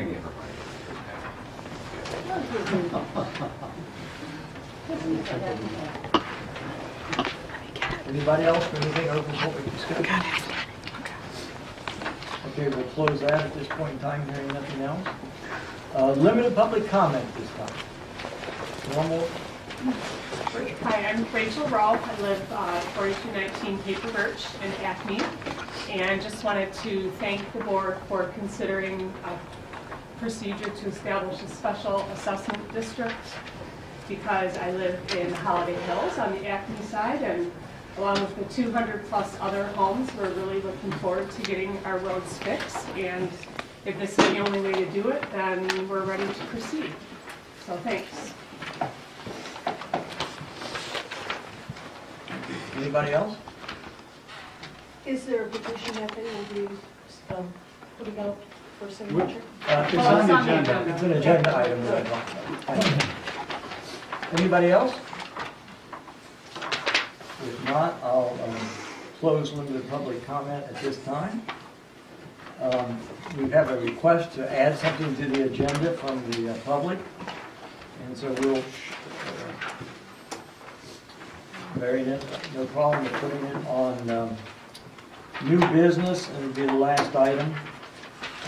I gave her Anybody else for anything open public discussion? Okay, we'll close that at this point in time, hearing nothing else. Limited public comment this time. Normal. Hi, I'm Rachel Rolfe. I live 4219 Paper Birch in Acme, and just wanted to thank the board for considering a procedure to establish a special assessment district, because I live in Holiday Hills on the Acme side, and along with the 200 plus other homes, we're really looking forward to getting our roads fixed, and if this is the only way to do it, then we're ready to proceed. So thanks. Anybody else? Is there a petition that they will be putting out for signature? It's Oh, on it's the on the agenda. agenda. It's an agenda item that I talked about. Anybody else? If not, I'll close limited public comment at this time. We have a request to add something to the agenda from the public, and so we'll bury it, no problem with putting it on new business, and it'll be the last item.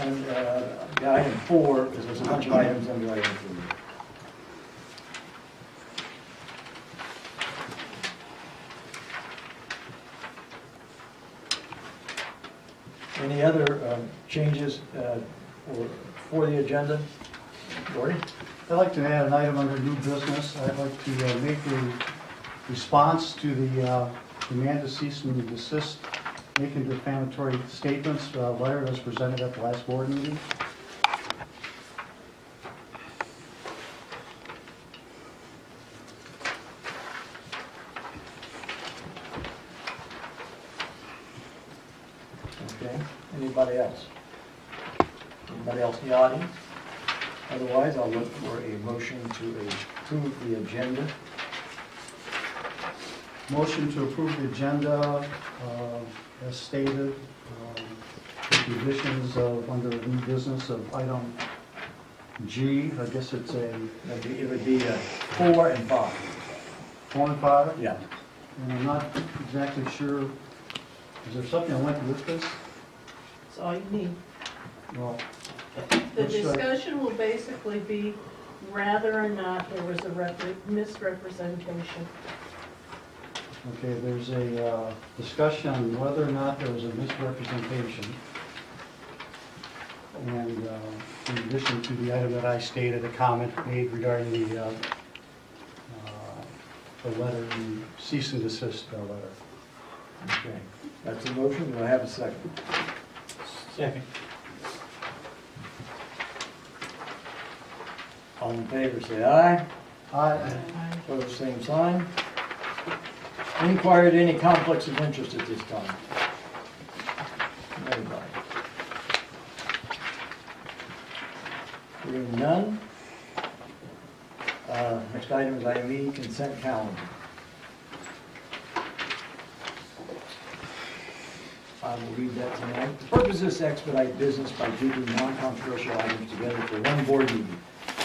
And the item 4, because there's a bunch of items under item 3. Any other changes for the agenda? Gordy? I'd like to add an item under new business. I'd like to make a response to the demand to cease and desist making defamatory statements letter that was presented at the last board meeting. Okay. Anybody else? Anybody else in the audience? Otherwise, I'll look for a motion to approve the agenda. Motion to approve the agenda as stated, with the additions of under new business of item G. I guess it's a It would be 4 and 5. 4 and 5. Yeah. And I'm not exactly sure, is there something I went with this? That's all you need. Well, The Which, discussion will basically be whether or not there was a misrepresentation. okay, there's a discussion on whether or not there was a misrepresentation. And in addition to the item that I stated, a comment made regarding the letter, the cease and desist letter. Okay. That's a motion. Do I have a second? Second. All in favor, say aye. Aye. Opposed, same sign. Inquired any conflicts of interest at this time? Anybody? Hearing none. Next item is item E, consent calendar. I will read that tonight. The purpose is to expedite business by grouping non-controversial items together for one board meeting.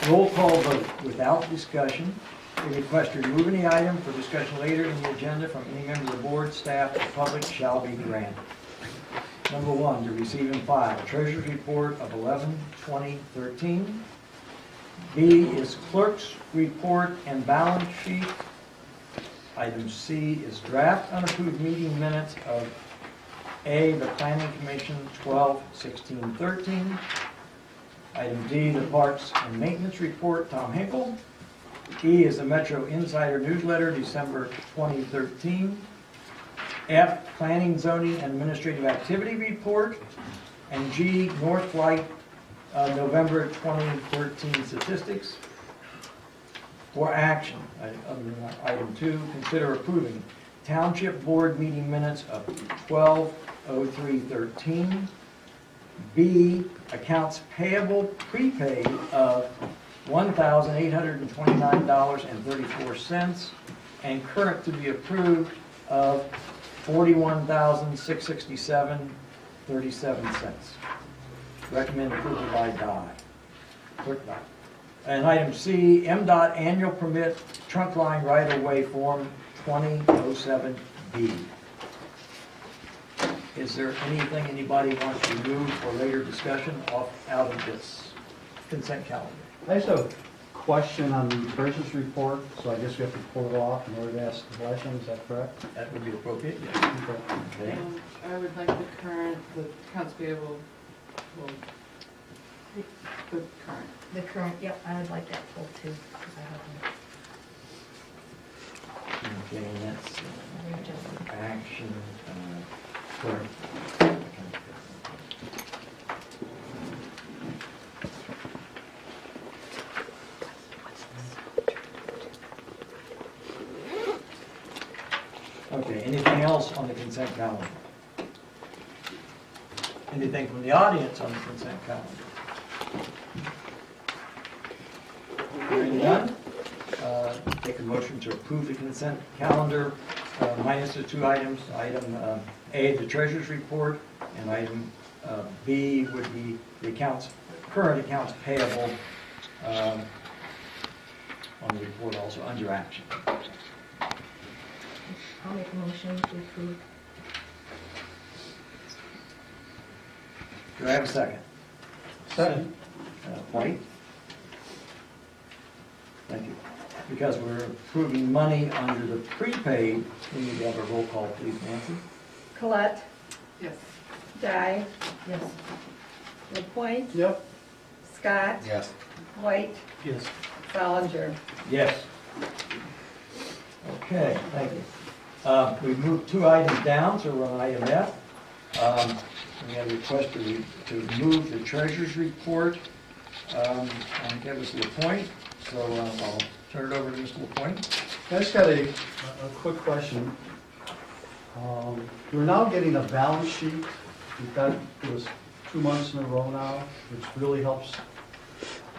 Roll call vote without discussion. A request to remove any item for discussion later in the agenda from any member of the board, staff, or public shall be granted. Number 1, to receive and file Treasurer's Report of 11/20/13. B is Clerk's Report and Balance Sheet. Item C is draft unapproved meeting minutes of A, the Planning Commission 12/16/13. Item D, the Parks and Maintenance Report, Tom Hinkle. E is the Metro Insider Newsletter, December 2013. F, Planning, Zoning, and Administrative Activity Report. And G, North Light, November 2013 Statistics. For action, item 2, consider approving Township Board meeting minutes of 12/03/13. B, accounts payable prepaid of $1,829.34 and current to be approved of $41,667.37. Recommend approval by die. clerk not. And item C, MDOT annual permit trunk line right-of-way form 2007B. Is there anything anybody wants to remove for later discussion out of this consent calendar? I just have a question on the treasurer's report, so I guess we have to pull it off in order to ask the question, is that correct? That would be appropriate, yes. Okay. Okay. I would like the accounts payable, well, the current. The current, yep, I would like that full too, because I have Okay, that's them. action, current. Okay, anything else on the consent calendar? Anything from the audience on the consent calendar? Hearing none, take a motion to approve the consent calendar minus the two items. Item A, the treasurer's report, and item B would be the current accounts payable on the report also under action. I'll make a motion to approve. Do I have a second? Second. White? Thank you. Because we're approving money under the prepaid, we need to have a roll call, please, Nancy. Colette, Yes. Dye, Yes. LaPoint, Yep. Scott, Yes. White, Yes. Solinger. Yes. Okay, thank you. We've moved two items down, so we're on item F. We have a request to move the treasurer's report. I think that was LaPoint, so I'll turn it over to Mr. LaPoint. I just got a quick question. We're now getting a balance sheet. We've got, it was 2 months in a row now, which really helps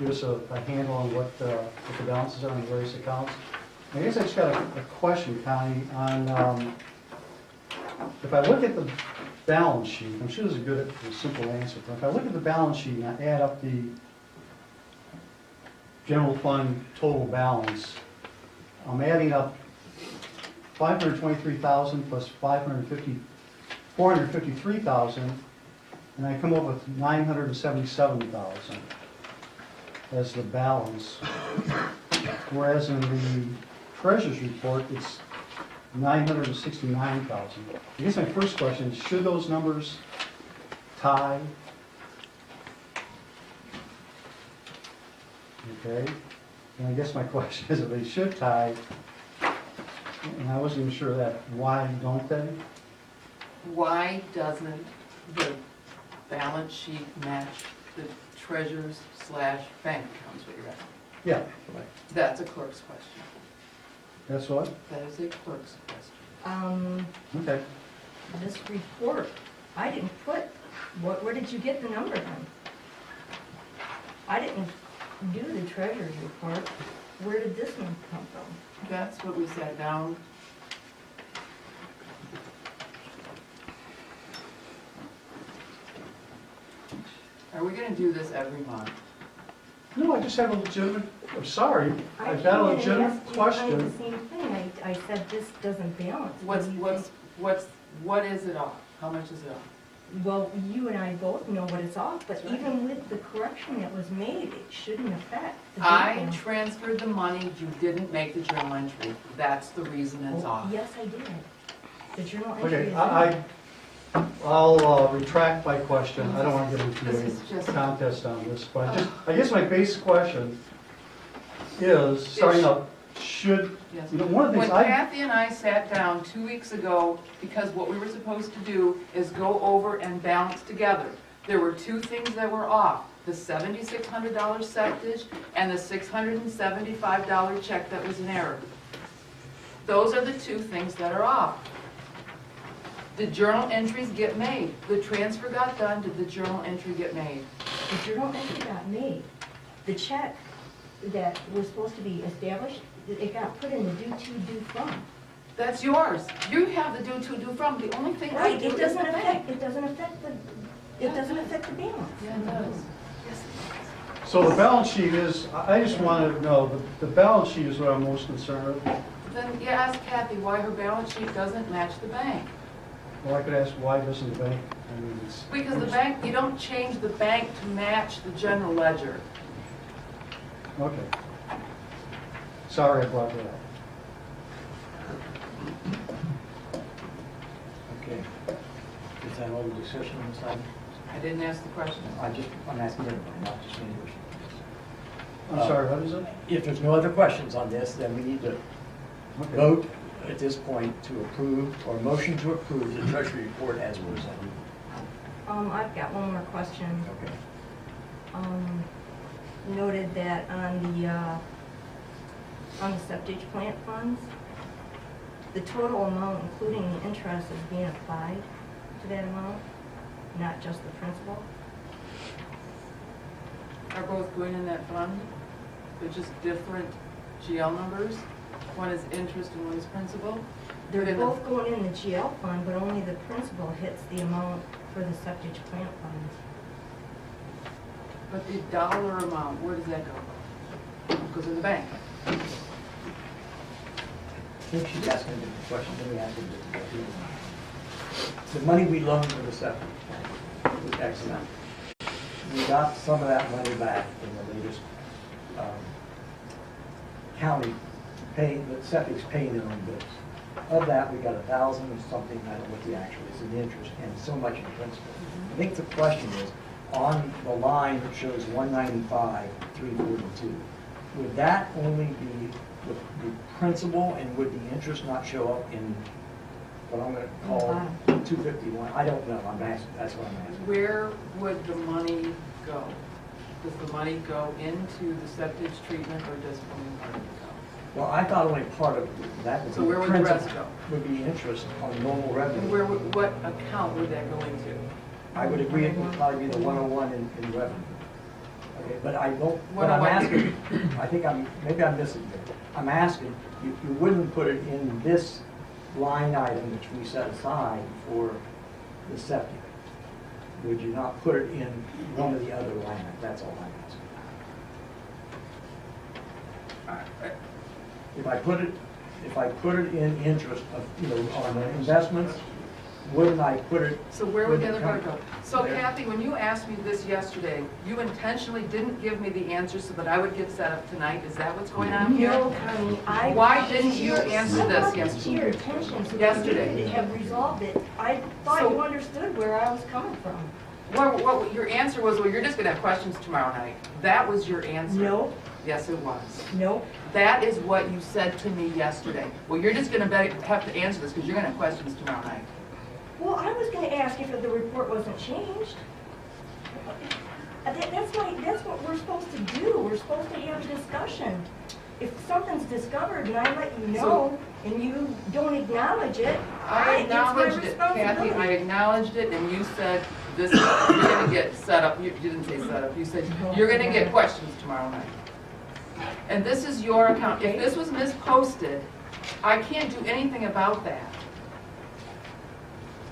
give us a handle on what the balances are on various accounts. I guess I just got a question, Connie, on, if I look at the balance sheet, I'm sure there's a good, simple answer, but if I look at the balance sheet and I add up the general fund total balance, I'm adding up 523,000 plus 453,000, and I come up with 977,000 as the balance. Whereas in the treasurer's report, it's 969,000. I guess my first question is, should those numbers tie? Okay, and I guess my question is, if they should tie, and I wasn't even sure of that, why don't they? Why doesn't the balance sheet match the treasurer's / bank accounts, what you're asking? Yeah, That's a clerk's question. that's what? That is a clerk's question. Okay. This report, I didn't put, where did you get the number from? I didn't do the treasurer's report. Where did this one come from? That's what we sat down. Are we gonna do this every month? No, I just have a legitimate, I'm sorry, I I've got a came in and legitimate asked you question. the same thing. I said, this doesn't balance. What do you think? What is it off? How much is it off? Well, you and I both know what it's off, but That's right. even with the correction that was made, it shouldn't affect the I balance. transferred the money, you didn't make the journal entry. That's the reason it's Oh, off. yes, I did. The journal entry Okay, is in. I'll retract my question. I don't want to get This is into just- a contest on this, but I guess my basic question is, starting out, should, Yes. you know, one of the When things Kathy and I sat down 2 weeks ago, because what we were supposed to do is go over and balance together, there were two things that were off, the $7,600 septage and the $675 check that was in error. Those are the two things that are off. The journal entries get made. The transfer got done, did the journal entry get made? The journal entry got made. The check that was supposed to be established, it got put in the due to, due from. That's yours. You have the due to, due from. The only thing I Right, do it is doesn't the bank. affect, it doesn't affect the balance. Yeah, it does. Yes, it So the balance sheet is, I just wanted to know, the balance sheet is what I'm most concerned with. Then you ask Kathy why her balance sheet doesn't match the bank. Well, I could ask, why doesn't the bank, I mean, it's. Because the bank, you don't change the bank to match the general ledger. Okay. Sorry I brought that up. Okay. Is that all the discussion on this item? I didn't ask the question. I'm asking everybody, not just me. I'm sorry, what is it? If there's no other questions on this, then we need to Okay. vote at this point to approve, or motion to approve the treasury report as presented. I've got one more question. Okay. Noted that on the septic plant funds, the total amount, including the interest, is being applied to that amount, not just the principal. Are both going in that fund? They're just different GL numbers? One is interest and one is principal? They're in the- both going in the GL fund, but only the principal hits the amount for the septic plant funds. But the dollar amount, where does that go? Goes in the bank. I think she's asking a different question, let me ask a different question. The money we loaned to the septic plant was X amount. We got some of that money back in the latest county paying, the septic's paying their own bills. Of that, we got 1,000 and something, I don't know what the actual is in interest, and so much in principal. I think the question is, on the line that shows 195, 342, would that only be the principal, and would the interest not show up in what I'm gonna call 251? I don't know, I'm asking, that's what I'm asking. Where would the money go? Does the money go into the septic treatment or does only part of it go? Well, I thought only part of that would be So where would the rest principal, go? would be interest on normal And revenue. where would, what account would that go into? I would agree it would probably be the 101 in revenue. Okay, but I don't, what I'm 101. asking, I think maybe I'm missing it. I'm asking, you wouldn't put it in this line item which we set aside for the septic. Would you not put it in one of the other line items? That's all I'm asking. If I put it in interest of, on the investments, wouldn't I put it? So where would the other part come- go? So there? Kathy, when you asked me this yesterday, you intentionally didn't give me the answer so that I would get set up tonight? Is that what's going on here? No, Connie, I. Why didn't you answer this I brought this to your yesterday? attention so that Yesterday. you could have resolved it. I thought So- you understood where I was coming from. What your answer was, well, you're just gonna have questions tomorrow night. That was your answer. No, Yes, it was. no, That is what you said to me yesterday. Well, you're just gonna have to answer this because you're gonna have questions tomorrow night. well, I was gonna ask if the report wasn't changed. That's what we're supposed to do. We're supposed to have a discussion. If something's discovered and I let you know and you don't acknowledge it, I it's my acknowledged it, Kathy, I responsibility. acknowledged it, and you said this, you're gonna get set up, you didn't say set up, you said you're gonna get questions tomorrow night. And this is your account. If this was misposted, I can't do anything about that.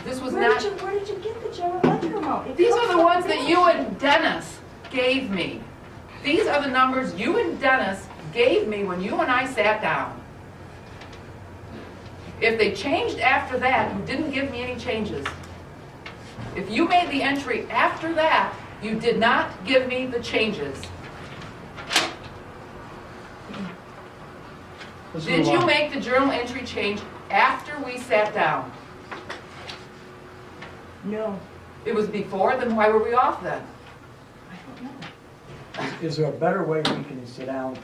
This was Where not, did you get the general ledger amount? It these comes are the from ones that you balance and Dennis gave me. These are the numbers you and Dennis gave me when you and I sat down. If they changed after that, you didn't give me any changes. If you made the entry after that, you did not give me the changes. Let's Did move you on. make the journal entry change after we sat down? No, It was before, then why were we off then? I don't know. Is there a better way we can sit down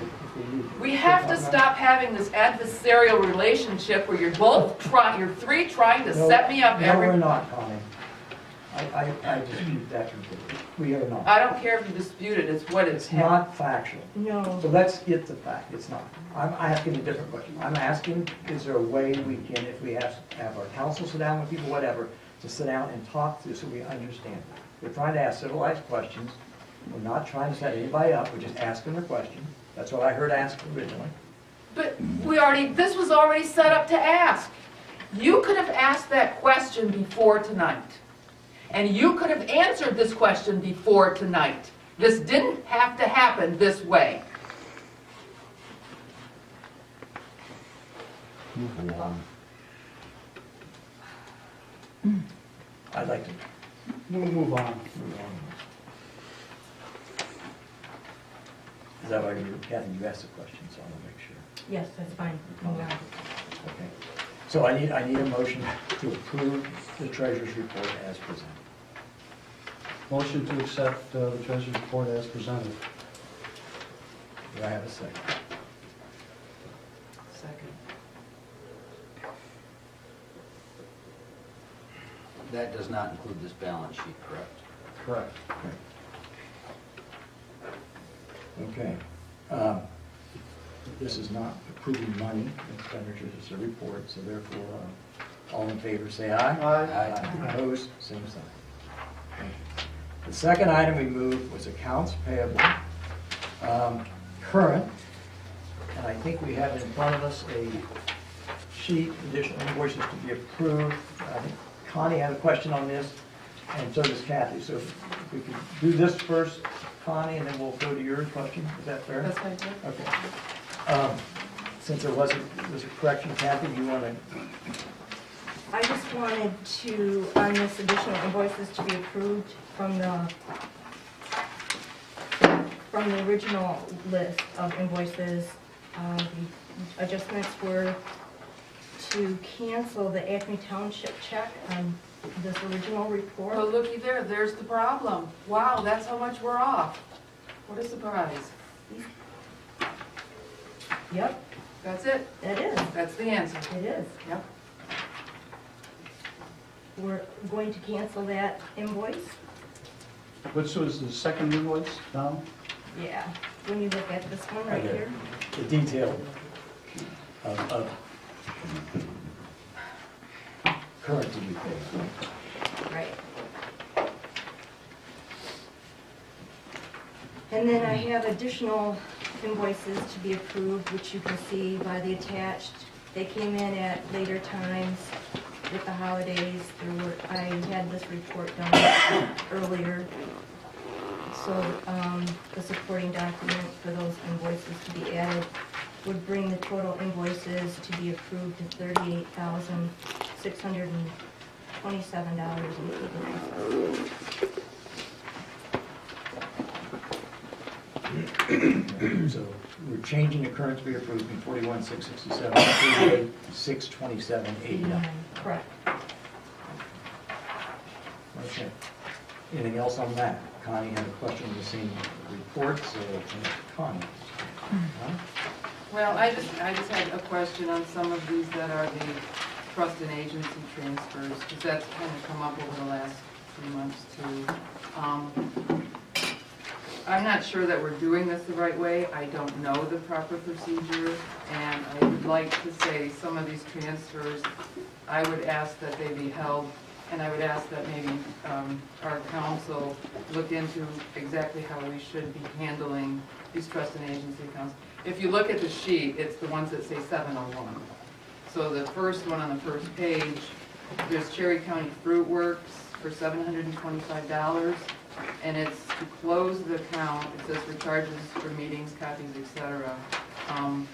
if we need? We have to stop having this adversarial relationship where you're you're three trying to set me up No, every. we're not, Connie. I dispute that completely. We are not. I don't care if you dispute it, it's what It's not factual. No. So let's get the fact, it's not. I'm asking a different question. I'm asking, is there a way we can, if we have our council sit down with people, whatever, to sit down and talk through so we understand? We're trying to ask civilized questions. We're not trying to set anybody up, we're just asking the question. That's what I heard asked originally. But this was already set up to ask. You could have asked that question before tonight. And you could have answered this question before tonight. This didn't have to happen this way. Move along. I'd like to We'll move on. move on. Is that why Kathy, you asked the question, so I want to make sure. Yes, that's fine. Move on. Okay. So I need a motion to approve the treasurer's report as presented. Motion to accept the treasurer's report as presented. Do I have a second? Second. That does not include this balance sheet, correct? Correct. Okay. This is not approving money expenditures, it's a report, so therefore, all in favor, say aye. Aye. Opposed, same sign. Okay. The second item we moved was accounts payable, current, and I think we have in front of us a sheet, additional invoices to be approved. I think Connie had a question on this, and so does Kathy. So if we could do this first, Connie, and then we'll go to your question. Is that fair? That's fine, Jim? Okay. Since there was a correction, Kathy, do you want to? I just wanted to, on this additional invoices to be approved from the original list of invoices, the adjustments were to cancel the Acme Township check on this original Well, report. looky there, there's the problem. Wow, that's how much we're off. What a surprise. Yep, That's it. that is, That's the answer. it is. Yep. We're going to cancel that invoice. Which was the second invoice down? Yeah, when you look at this one right Okay. here. The detail of current to be paid. Right. And then I have additional invoices to be approved, which you can see by the attached. They came in at later times with the holidays. I had this report done earlier. So the supporting document for those invoices to be added would bring the total invoices to be approved to $38,627.80. So we're changing the current to be approved from 41,667 to 38,627.89. Correct. Okay. Anything else on that? Connie had a question on the same report, so Connie. Huh? Well, I just had a question on some of these that are the trust and agency transfers, because that's kind of come up over the last few months too. I'm not sure that we're doing this the right way. I don't know the proper procedure, and I would like to say some of these transfers, I would ask that they be held, and I would ask that maybe our council look into exactly how we should be handling these trust and agency accounts. If you look at the sheet, it's the ones that say 701. So the first one on the first page, there's Cherry County Fruit Works for $725, and it's to close the account. It says for charges for meetings, copies, etc. I'm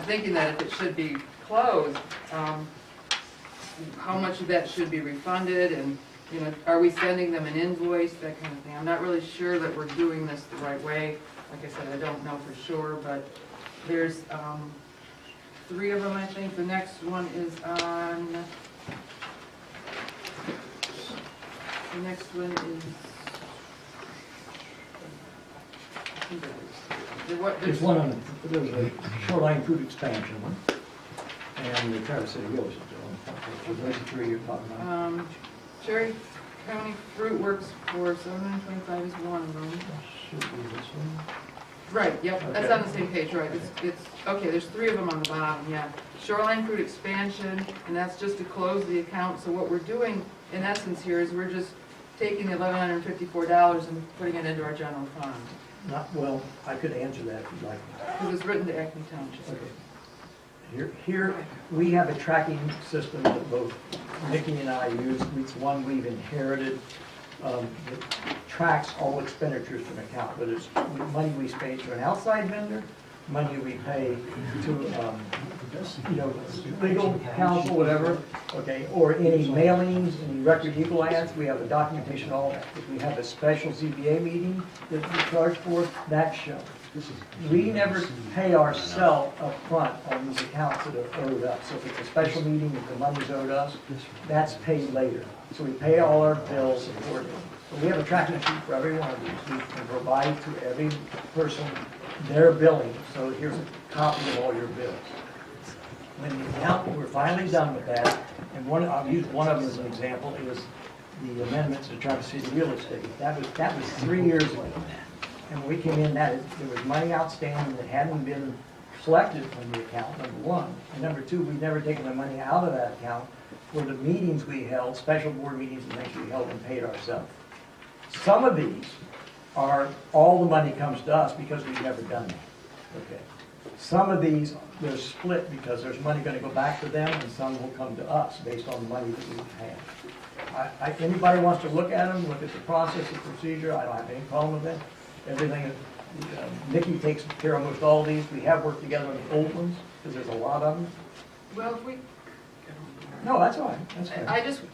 thinking that if it should be closed, how much of that should be refunded, and, you know, are we sending them an invoice, that kind of thing. I'm not really sure that we're doing this the right way. Like I said, I don't know for sure, but there's 3 of them, I think. The next one is on, the next one is, I think it is. There's one on, there's a shoreline food expansion one, and the Traverse City Hills is the one. Those are 3 you're talking about. Cherry County Fruit Works for $725 is one of them. Should be this one. Right, yep, that's Okay. on the same page, right, it's, okay, there's 3 of them on the bottom, yeah. Shoreline Fruit Expansion, and that's just to close the account, so what we're doing, in essence here, is we're just taking the $1,154 and putting it into our general fund, Not, well, I could answer that if you'd like. because it's written to Acme Township. Okay. Here, we have a tracking system that both Nikki and I use. It's one we've inherited that tracks all expenditures from account, whether it's money we pay to an outside vendor, money we pay to, you know, legal counsel, whatever, okay, or any mailings, any record eagle ads, we have a documentation, all that. If we have a special ZBA meeting that we charge for, that's shown. We never pay ourselves up front on these accounts that are owed us. So if it's a special meeting, if the money's owed us, that's paid later. So we pay all our bills accordingly. So we have a tracking sheet for every one of these. We can provide to every person their billing. So here's a copy of all your bills. When the account, we're finally done with that, and I'll use one of them as an example, is the amendments to Traverse City real estate. That was 3 years ago. And when we came in, there was money outstanding that hadn't been collected from the account, number one. And number two, we'd never taken the money out of that account for the meetings we held, special board meetings and things we held and paid ourselves. Some of these are, all the money comes to us because we've never done that. Okay. Some of these, they're split because there's money going to go back to them and some will come to us based on the money that we've had. Anybody wants to look at them, look at the process, the procedure, I don't have any problem with that. Everything, Nikki takes care of almost all these. We have worked together on the old ones, because there's a lot of them. Well, if we, No, that's all right, that's fine.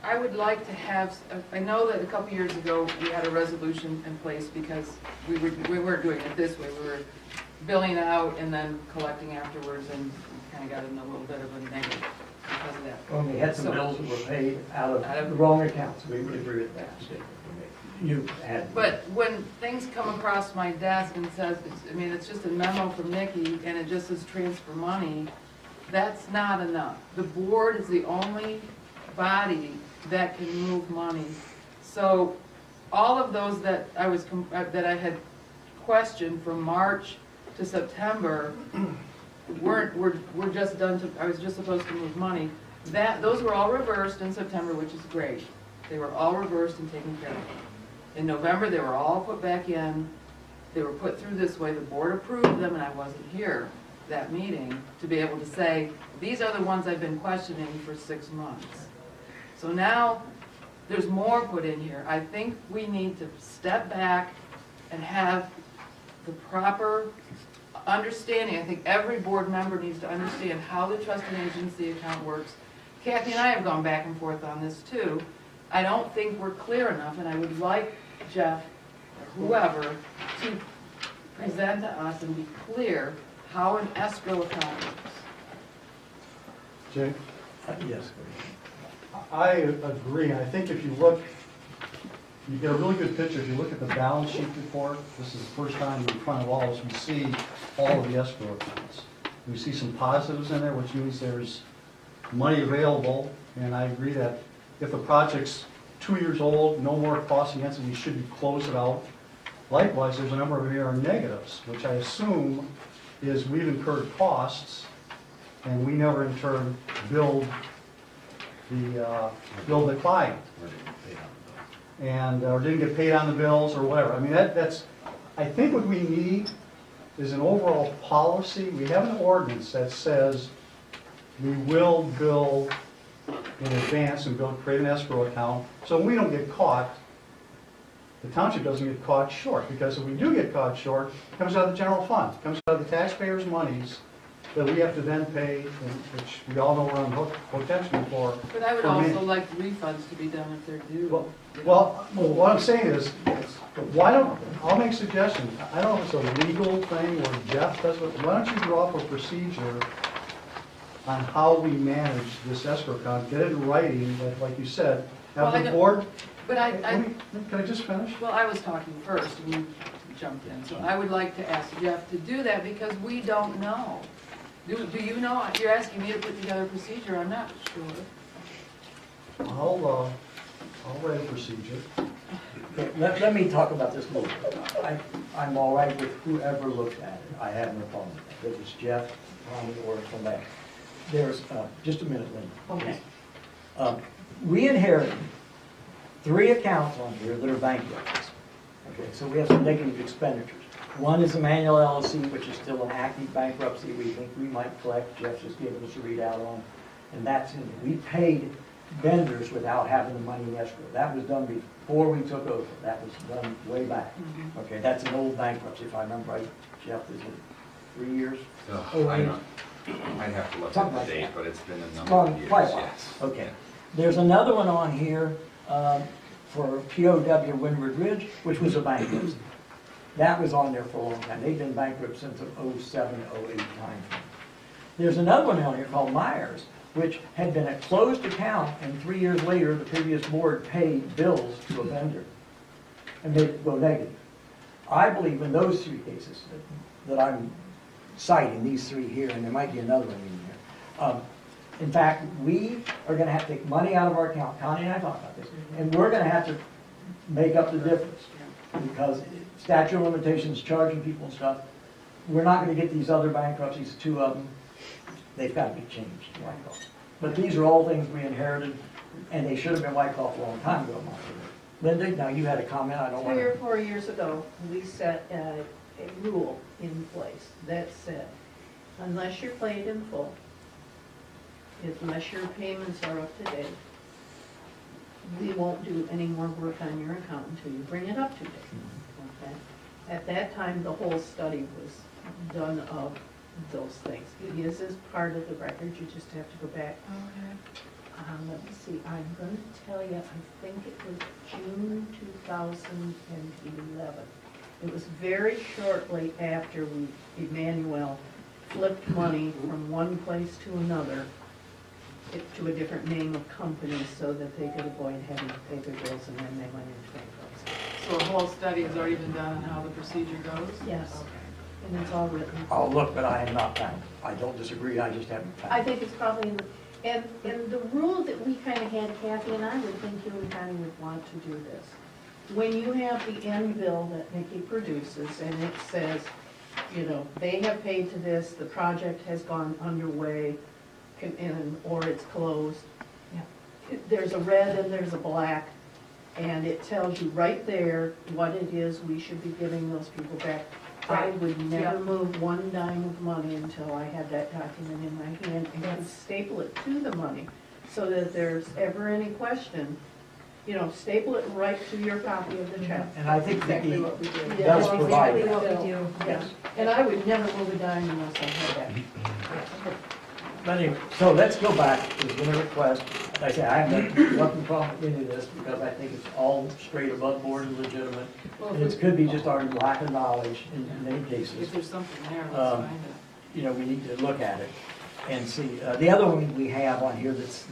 I would like to have, I know that a couple years ago, we had a resolution in place because we weren't doing it this way. We were billing out and then collecting afterwards, and kind of got in a little bit of a negative because of that. When we had some bills that were paid out of the wrong accounts, we would agree with that statement. You had. But when things come across my desk and says, it's just a memo from Nikki, and it just says transfer money, that's not enough. The board is the only body that can move money. So all of those that I had questioned from March to September were just done to, I was just supposed to move money. Those were all reversed in September, which is great. They were all reversed and taken care of. In November, they were all put back in. They were put through this way. The board approved them, and I wasn't here that meeting to be able to say, these are the ones I've been questioning for 6 months. So now there's more put in here. I think we need to step back and have the proper understanding. I think every board member needs to understand how the trust and agency account works. Kathy and I have gone back and forth on this too. I don't think we're clear enough, and I would like Jeff, or whoever, to present to us and be clear how an escrow account works. Jay? Yes. I agree. I think if you look, you get a really good picture. If you look at the balance sheet report, this is the first time in front of all of us, we see all of the escrow accounts. We see some positives in there, which means there's money available, and I agree that if the project's 2 years old, no more costs against it, we should close it out. Likewise, there's a number of here are negatives, which I assume is we've incurred costs, and we never in turn build the client, and or didn't get paid on the bills or whatever. I mean, that's. I think what we need is an overall policy. We have an ordinance that says we will bill in advance and create an escrow account, so we don't get caught. The township doesn't get caught short, because if we do get caught short, it comes out of the general fund, it comes out of the taxpayers' monies that we have to then pay, which we all know we're on hook potentially for. But I would also like refunds to be done if they're due. Well, what I'm saying is, why don't, I'll make suggestions. I don't know if it's a legal thing or Jeff does it. Why don't you draw up a procedure on how we manage this escrow account, get it in writing, that, like you said, have Well, the board. But Can I just finish? well, I was talking first, and you jumped in. So I would like to ask Jeff to do that, because we don't know. Do you know? You're asking me to put together a procedure, I'm not sure. I'll write a procedure. Okay, let me talk about this a little bit. I'm all right with whoever looks at it. I have no problem with that. Whether it's Jeff, Tommy, or somebody. There's, just a minute, Linda. Okay. We inherited 3 accounts on here that are bankrupt. Okay, so we have some negative expenditures. One is the manual LLC, which is still an active bankruptcy. We think we might collect. Jeff's just given us a readout on, and that's in there. We paid vendors without having the money in escrow. That was done before we took over. That was done way back. Okay, that's an old bankruptcy, if I remember right. Jeff, is it 3 years? Oh, I don't, I'd have to look Something at like the date, that. but it's been a number Well, of years, quite a while. yes. Okay. There's another one on here for POW Windward Ridge, which was a bankruptcy. That was on there for a long time. They've been bankrupt since the 07, 08 timeframe. There's another one on here called Myers, which had been a closed account, and 3 years later, the previous board paid bills to a vendor and made it go negative. I believe in those three cases that I'm citing, these three here, and there might be another one in here. In fact, we are gonna have to take money out of our account, Connie and I talked about this, and we're gonna have to make up the difference, because statute of limitations, charging people and stuff, we're not gonna get these other bankruptcies, two of them, they've gotta be changed, wiped off. But these are all things we inherited, and they should have been wiped off a long time ago, Martha. Linda, now you had a comment, I don't want 3 or to... 4 years ago, we set a rule in place that said, unless you're paid in full, unless your payments are up to date, we won't do any more work on your account until you bring it up to date. Okay? At that time, the whole study was done of those things. It is as part of the record, you just have to go back. Let me see, I'm going to tell you, I think it was June 2011. It was very shortly after Emmanuel flipped money from one place to another, to a different name of company, so that they could avoid having to pay their bills, and then they went into bankruptcy. So a whole study has already been done on how the procedure goes? Yes, Okay. and it's all written. I'll look, but I have not found it. I don't disagree, I just haven't found it. I think it's probably in the, and the rule that we kind of had, Kathy and I would think you and Connie would want to do this. When you have the end bill that Nikki produces, and it says, you know, they have paid to this, the project has gone underway, or it's closed. There's a red and there's a black, and it tells you right there what it is we should be giving those people back. I would never move one dime of money until I had that document in my hand and could staple it to the money, so that if there's ever any question, you know, staple it right to your copy of the check. And I think that Exactly he what we do. does That's provide exactly that. what we do. Yes, and I would never move a dime unless I had that. But anyway, so let's go back, there's been a request, like I say, I have nothing problem with any of this, because I think it's all straight above board and legitimate, and it could be just our lack of knowledge in many cases. If there's something there, let's Um, find it. You know, we need to look at it and see. The other one we have on here that's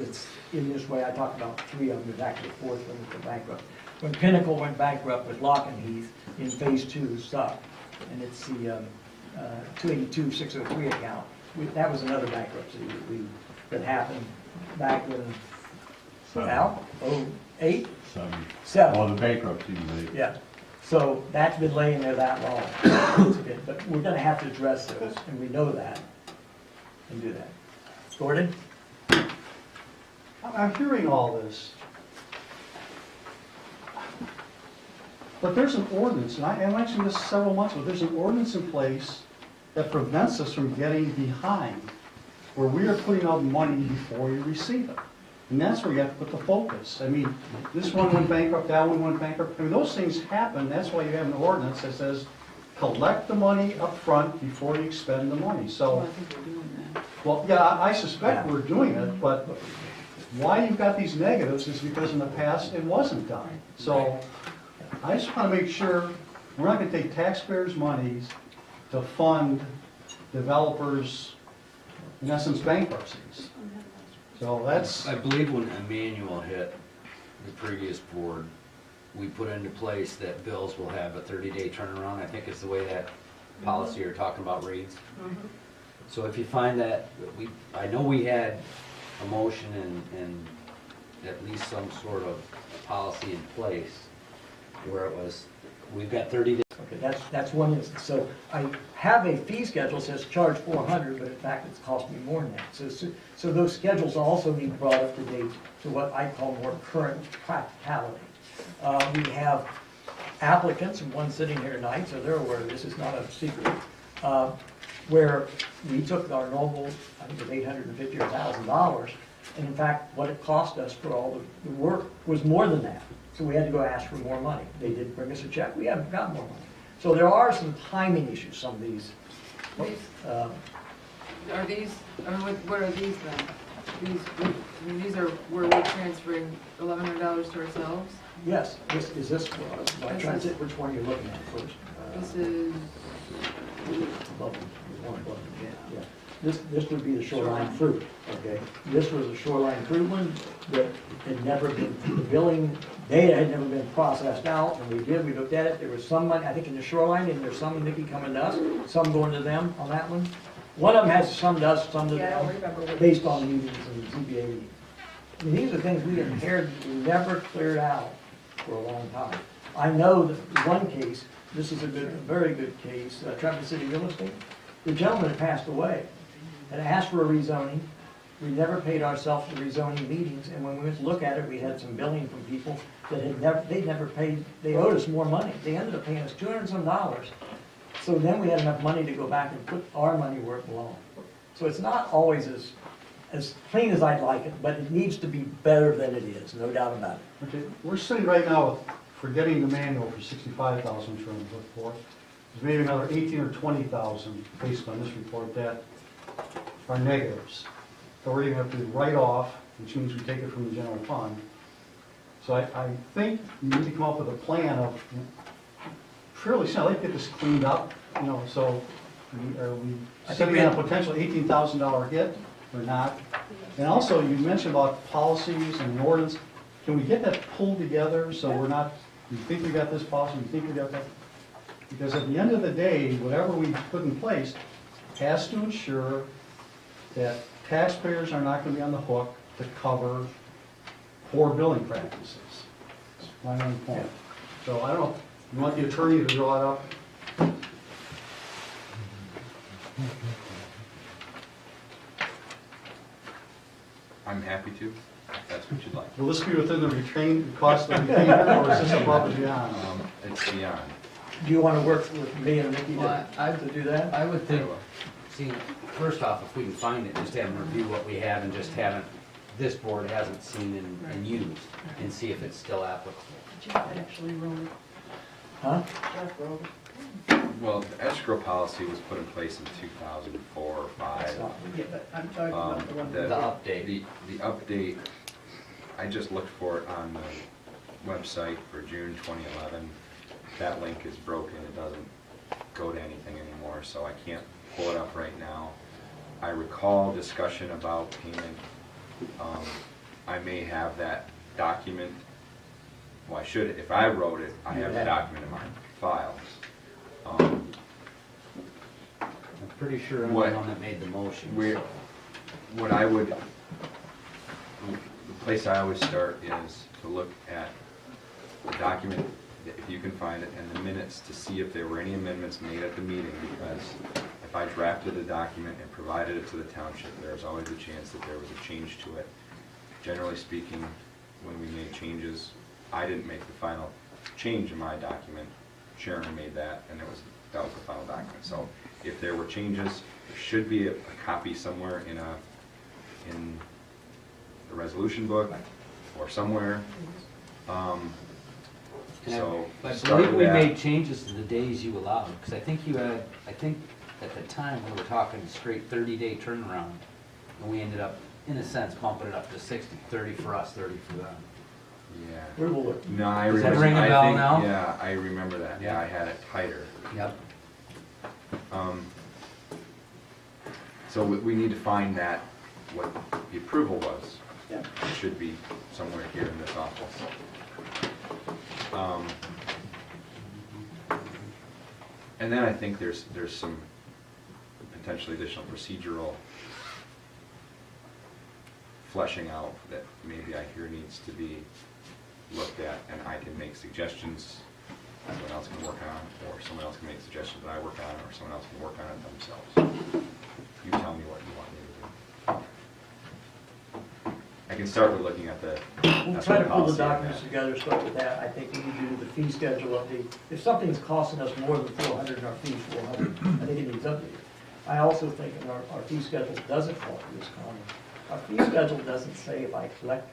in this way, I talked about three of them, there's actually a fourth one with the bankrupt. When Pinnacle went bankrupt with Lock and Heath in phase 2 stuff, and it's the 282-603 account. That was another bankruptcy that happened back in, now, 08, 7. Oh, the bankruptcy, they, Yeah, so that's been laying there that long. But we're gonna have to address those, and we know that, and do that. Gordon? I'm hearing all this. But there's an ordinance, and I mentioned this several months ago, there's an ordinance in place that prevents us from getting behind, where we are putting out money before we receive it. And that's where you have to put the focus. I mean, this one went bankrupt, that one went bankrupt. I mean, those things happen, that's why you have an ordinance that says, collect the money up front before you expend the money. Well, So, I think we're doing that. well, yeah, I suspect we're doing it, but why you've got these negatives is because in the past, it wasn't done. So, I just want to make sure, we're not going to take taxpayers' monies to fund developers, in essence, bankruptcies. So that's, I believe when Emmanuel hit the previous board, we put into place that bills will have a 30-day turnaround. I think it's the way that policy you're talking about reads. So if you find that, I know we had a motion and at least some sort of policy in place where it was, we've got 30 days. Okay, that's one instance. So I have a fee schedule that says charge $400, but in fact, it's cost me more than that. So those schedules also need brought up to date to what I call more current practicality. We have applicants, and one sitting here tonight, so they're aware of this, it's not a secret, where we took our normal, I think it was $850 or $1,000, And in fact, what it cost us for all the work was more than that. So we had to go ask for more money. They did bring us a check, we haven't got more money. So there are some timing issues, some of these. Are these, I mean, what are these then? These are where we're transferring $1,100 to ourselves? Yes, is this, I'm trying to see which one you're looking at first. This is, Above them, the one above them, yeah. This would be the shoreline fruit, okay? This was a shoreline fruit one that had never been, the billing data had never been processed out. When we did, we looked at it, there was some money, I think in the shoreline, and there's some, Nikki, coming to us, some going to them on that one. One of them has some to us, some to Yeah, I them, don't remember which. based on meetings and ZBA meetings. I mean, these are things we inherited, we never cleared out for a long time. I know that one case, this is a very good case, Traverse City Real Estate. The gentleman had passed away and asked for a rezoning. We never paid ourselves the rezoning meetings, and when we went to look at it, we had some billing from people that they'd never paid, they owed us more money. They ended up paying us $200 and some. So then we had enough money to go back and put our money where it belonged. So it's not always as clean as I'd like it, but it needs to be better than it is, no doubt about it. Okay, we're sitting right now with, forgetting the manual for 65,000 which we're going to look for. There's maybe another 18 or 20,000 based on this report that are negatives. So we're going to have to write off, which means we take it from the general fund. So I think you need to come up with a plan of fairly soon, I'd like to get this cleaned up, you know, so are we setting in a potential $18,000 hit or not? And also, you mentioned about policies and ordinance. Can we get that pulled together so we're not, you think we got this policy, you think we got that? Because at the end of the day, whatever we put in place has to ensure that taxpayers are not going to be on the hook to cover poor billing practices. That's my own point. So I don't know, you want the attorney to draw it up? I'm happy to, if that's what you'd like. Will this be within the retained cost of the retainer, or is this above and beyond? It's beyond. Do you want to work with me and Nikki Well, to do that? I would think, see, first off, if we can find it, just have them review what we have and just haven't, this board hasn't seen and used, and see if it's still applicable. Jeff actually wrote it. Huh? Jeff wrote it. Well, the escrow policy was put in place in 2004 or 5. Yeah, but I'm talking about the one. The update. The update, I just looked for it on the website for June 2011. That link is broken, it doesn't go to anything anymore, so I can't pull it up right now. I recall discussion about payment. I may have that document. Well, I should, if I wrote it, I have the document in my files. I'm pretty sure I'm the What- one that made the motion. Where, so. what I would, the place I always start is to look at the document, if you can find it, and the minutes to see if there were any amendments made at the meeting, because if I drafted a document and provided it to the township, there's always a chance that there was a change to it. Generally speaking, when we made changes, I didn't make the final change in my document. Sharon made that, and that was the final document. So if there were changes, there should be a copy somewhere in the resolution book or somewhere. So I start believe with we that. made changes to the days you allowed, because I think you had, I think at the time, we were talking straight 30-day turnaround, and we ended up, in a sense, bumping it up to 60, 30 for us, 30 for them. Yeah. We will look. No, I Does that remember. ring a I bell think- now? Yeah, I remember that. Yeah, Yeah. I had it tighter. Yep. So we need to find that, what the approval was. Yeah. It should be somewhere here in this office. And then I think there's some potentially additional procedural fleshing out that maybe I hear needs to be looked at, and I can make suggestions, someone else can work on, or someone else can make suggestions that I work on, or someone else can work on it themselves. You tell me what you want me to do. I can start with looking at the We'll try to pull the policy on documents that. together, start with that. I think we need to do the fee schedule update. If something's costing us more than 400 and our fee's 400, I think it needs updated. I also think that our fee schedule doesn't fall to this county. Our fee schedule doesn't say if I collect,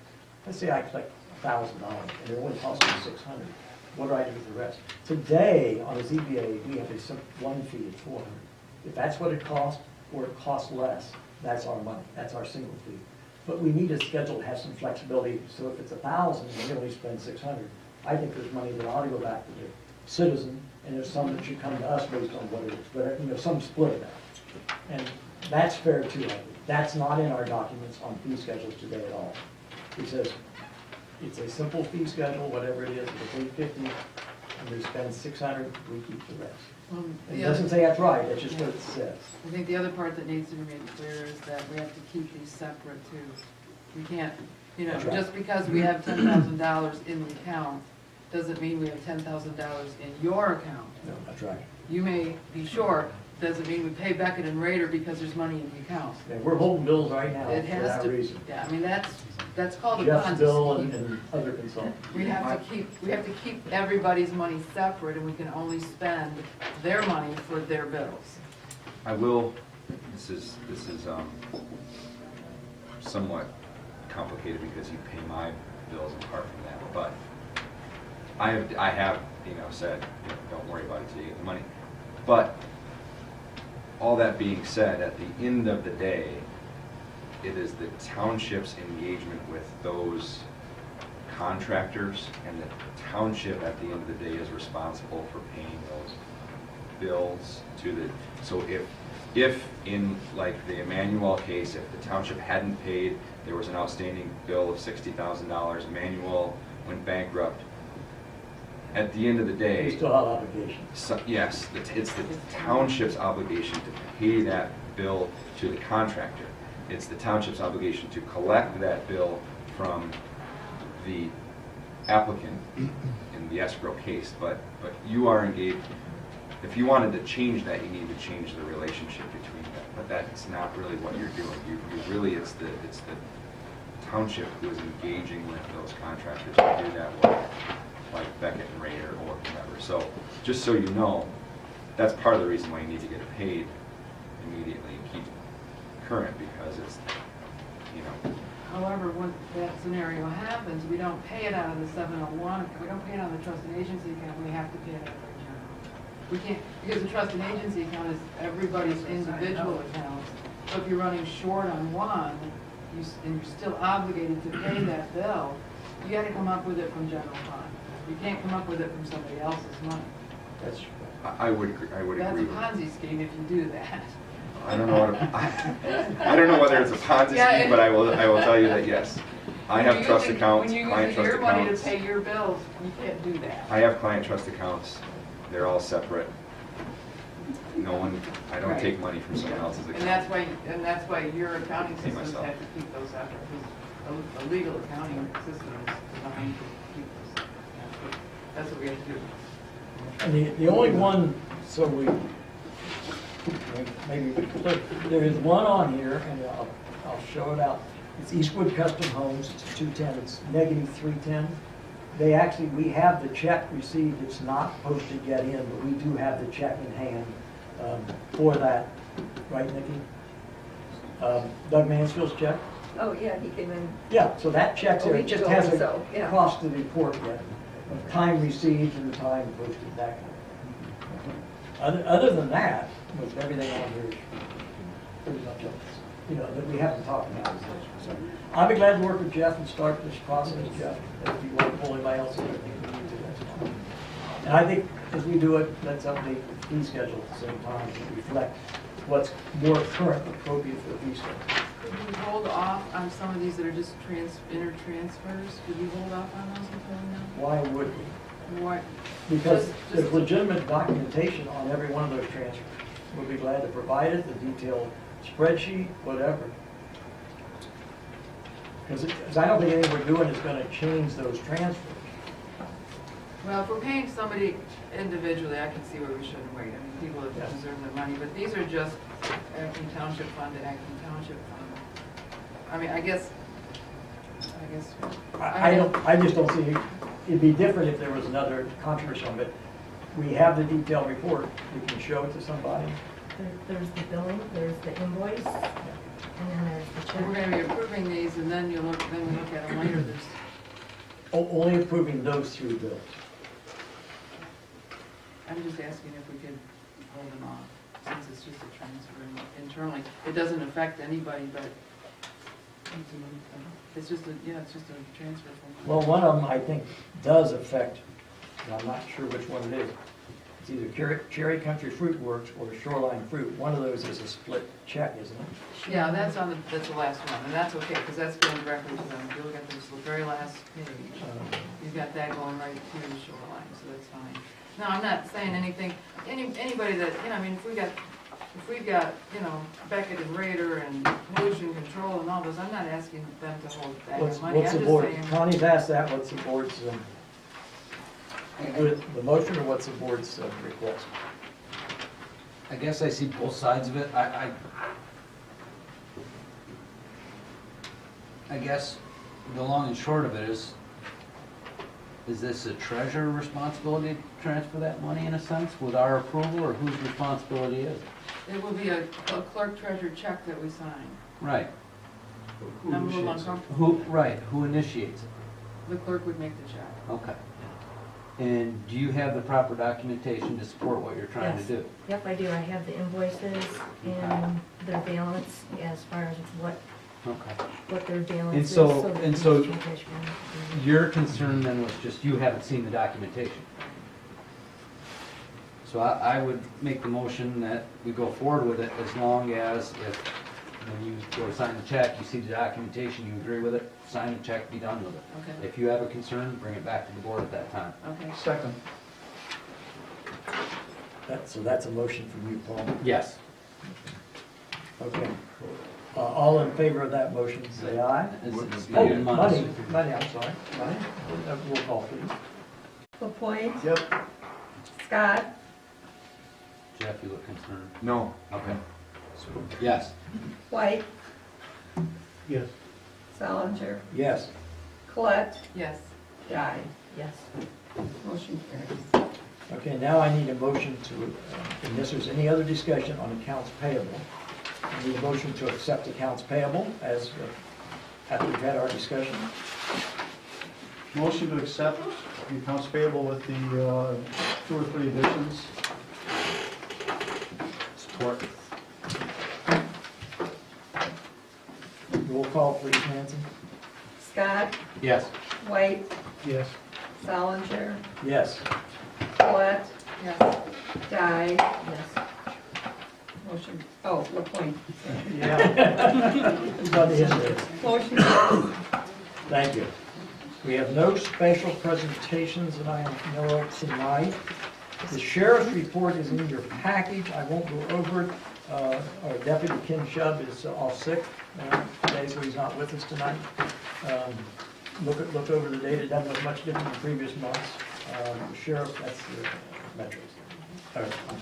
let's say I collect $1,000 and it only costs me $600. What do I do with the rest? Today, on a ZBA, we have one fee of $400. If that's what it costs, or it costs less, that's our money, that's our single fee. But we need a schedule to have some flexibility, so if it's $1,000 and we only spend $600, I think there's money that ought to go back to the citizen, and there's some that should come to us based on what it is, but, you know, some split of that. And that's fair too, I think. That's not in our documents on fee schedules today at all. It says, it's a simple fee schedule, whatever it is, it's $850, and we spend $600, we keep the rest. It doesn't say that's right, that's just what it says. I think the other part that needs to be made clear is that we have to keep these separate too. We can't, you know, That's right. just because we have $10,000 in the account, doesn't mean we have $10,000 in your account. No, that's right. You may be short, doesn't mean we pay Beckett and Rader because there's money in the account. Yeah, we're holding bills right now It for has that to, reason. yeah, I mean, that's called a Jeff's Ponzi bill scheme. and other consultants. We have to keep everybody's money separate, and we can only spend their money for their bills. I will, this is somewhat complicated because you pay my bills apart from that, but I have, you know, said, you know, don't worry about it till you get the money. But all that being said, at the end of the day, it is the township's engagement with those contractors, and the township at the end of the day is responsible for paying those bills to the, so if in like the Emmanuel case, if the township hadn't paid, there was an outstanding bill of $60,000, Emmanuel went bankrupt. At the end of the day, We still have obligations. so, yes, it's the township's obligation to pay that bill to the contractor. It's the township's obligation to collect that bill from the applicant in the escrow case, but you are engaged. If you wanted to change that, you need to change the relationship between them, but that's not really what you're doing. You really, it's the township who is engaging with those contractors to do that work, like Beckett and Rader or whoever. So, just so you know, that's part of the reason why you need to get it paid immediately and keep current, because it's, you know. However, when that scenario happens, we don't pay it out of the 701, we don't pay it out of the trust and agency account, we have to pay it out of the general. We can't, because the trust and agency account is everybody's individual accounts. So if you're running short on one, and you're still obligated to pay that bill, you gotta come up with it from general fund. You can't come up with it from somebody else's money. That's, I would agree. That's a with Ponzi scheme if you do that. I don't know I don't know whether it's a Ponzi Yeah, scheme, but I will tell you that yes. I have trust accounts, When client you're trust using your money to accounts. pay your bills, you can't do that. I have client trust accounts. They're all separate. No one, I don't Right. take money from someone else's account. And that's why your accounting Pay systems myself. have to keep those separate, because a legal accounting system is designed to keep those. That's what we have to do. and the only one, so maybe we could look, there is one on here, and I'll show it out. It's Eastwood Custom Homes, it's 210, it's negative 310. They actually, we have the check received, it's not posted yet in, but we do have the check in hand for that, right, Nikki? Doug Mansfield's check? Oh, yeah, he came in. Yeah, so that check's there, A it week just ago, hasn't so, yeah. crossed the report yet, of time received and the time posted, that kind of thing. Other than that, most everything on here is pretty much up, you know, that we haven't talked about. So I'll be glad to work with Jeff and start this process, Jeff. If you want to pull anybody else in, I think we need to, that's fine. And I think as we do it, let's update the fee schedule at the same time to reflect what's more current and appropriate for the fee schedule. Could we hold off on some of these that are just inter transfers? Could we hold off on those until now? Why would we? What? Because Just- there's legitimate documentation on every one of those transfers. We'll be glad to provide it, the detailed spreadsheet, whatever. Because I don't think anything we're doing is going to change those transfers. Well, if we're paying somebody individually, I can see where we shouldn't wait. I mean, people have Yes. deserve their money, but these are just Acme Township Fund to Acme Township Fund. I mean, I guess. I just don't see, it'd be different if there was another controversy on it. We have the detailed report, we can show it to somebody. There's the billing, there's the invoice, And then there's the So we're check. gonna be approving these, and then we look at them later, there's, Only approving those three bills. I'm just asking if we could hold them off, since it's just a transfer internally. It doesn't affect anybody, but it's just it's just a transfer from. Well, one of them, I think, does affect, and I'm not sure which one it is. It's either Cherry Country Fruit Works or Shoreline Fruit. One of those is a split check, isn't it? Yeah, that's the last one, and that's okay, because that's going directly to them. If you look at this, the very last page, you've got that going right to the Shoreline, so that's fine. No, I'm not saying anything, anybody that, I mean, if we've got, Beckett and Rader and pollution control and all those, I'm not asking them to hold back What's the money. what's I'm the just board, saying, Connie's asked that, what's the board's, the motion or what's the board's request? I guess I see both sides of it. I guess the long and short of it is this a treasurer responsibility to transfer that money in a sense with our approval, or whose responsibility is it? it will be a clerk treasurer check that we sign. Right. I'm a little uncomfortable. Who initiates it? The clerk would make the check. Okay. And do you have the proper documentation to support what you're trying to Yes. do? Yep, I do. I have the invoices and their balance as far as Okay. what their balance And is. so- that and the so- commissioner can- Your concern then was just you haven't seen the documentation. So I would make the motion that we go forward with it as long as if, when you go sign the check, you see the documentation, you agree with it, sign the check, be done with it. Okay, If you have a concern, bring it back to the board at that time. okay. Second. So that's a motion from you, Paul. Yes. Okay. All in favor of that motion, say aye. It's Oh, been months. Money, I'm sorry. Money. Roll call, please. LaPointe, Yep. Scott, Jeff, you look concerned. No. Okay. Yes. White, Yes. Solinger, Yes. Colette, Yes. Guy. Yes. Motion carries. Okay, now I need a motion to, unless there's any other discussion on accounts payable. I need a motion to accept accounts payable as, after we've had our discussion. Motion to accept the accounts payable with the 2 or 3 additions. Support. Roll call, please, Nancy. Scott, Yes. White, Yes. Solinger, Yes. Colette, Yes. Guy. Yes. Motion, LaPointe. Yeah. Who's on the end there? Motion carries. Thank you. We have no special presentations that I know of tonight. The sheriff's report is in your package. I won't go over it. Our deputy Ken Shubb is off sick today, so he's not with us tonight. Look over the data. It doesn't look much different than previous months. The sheriff, that's the metros.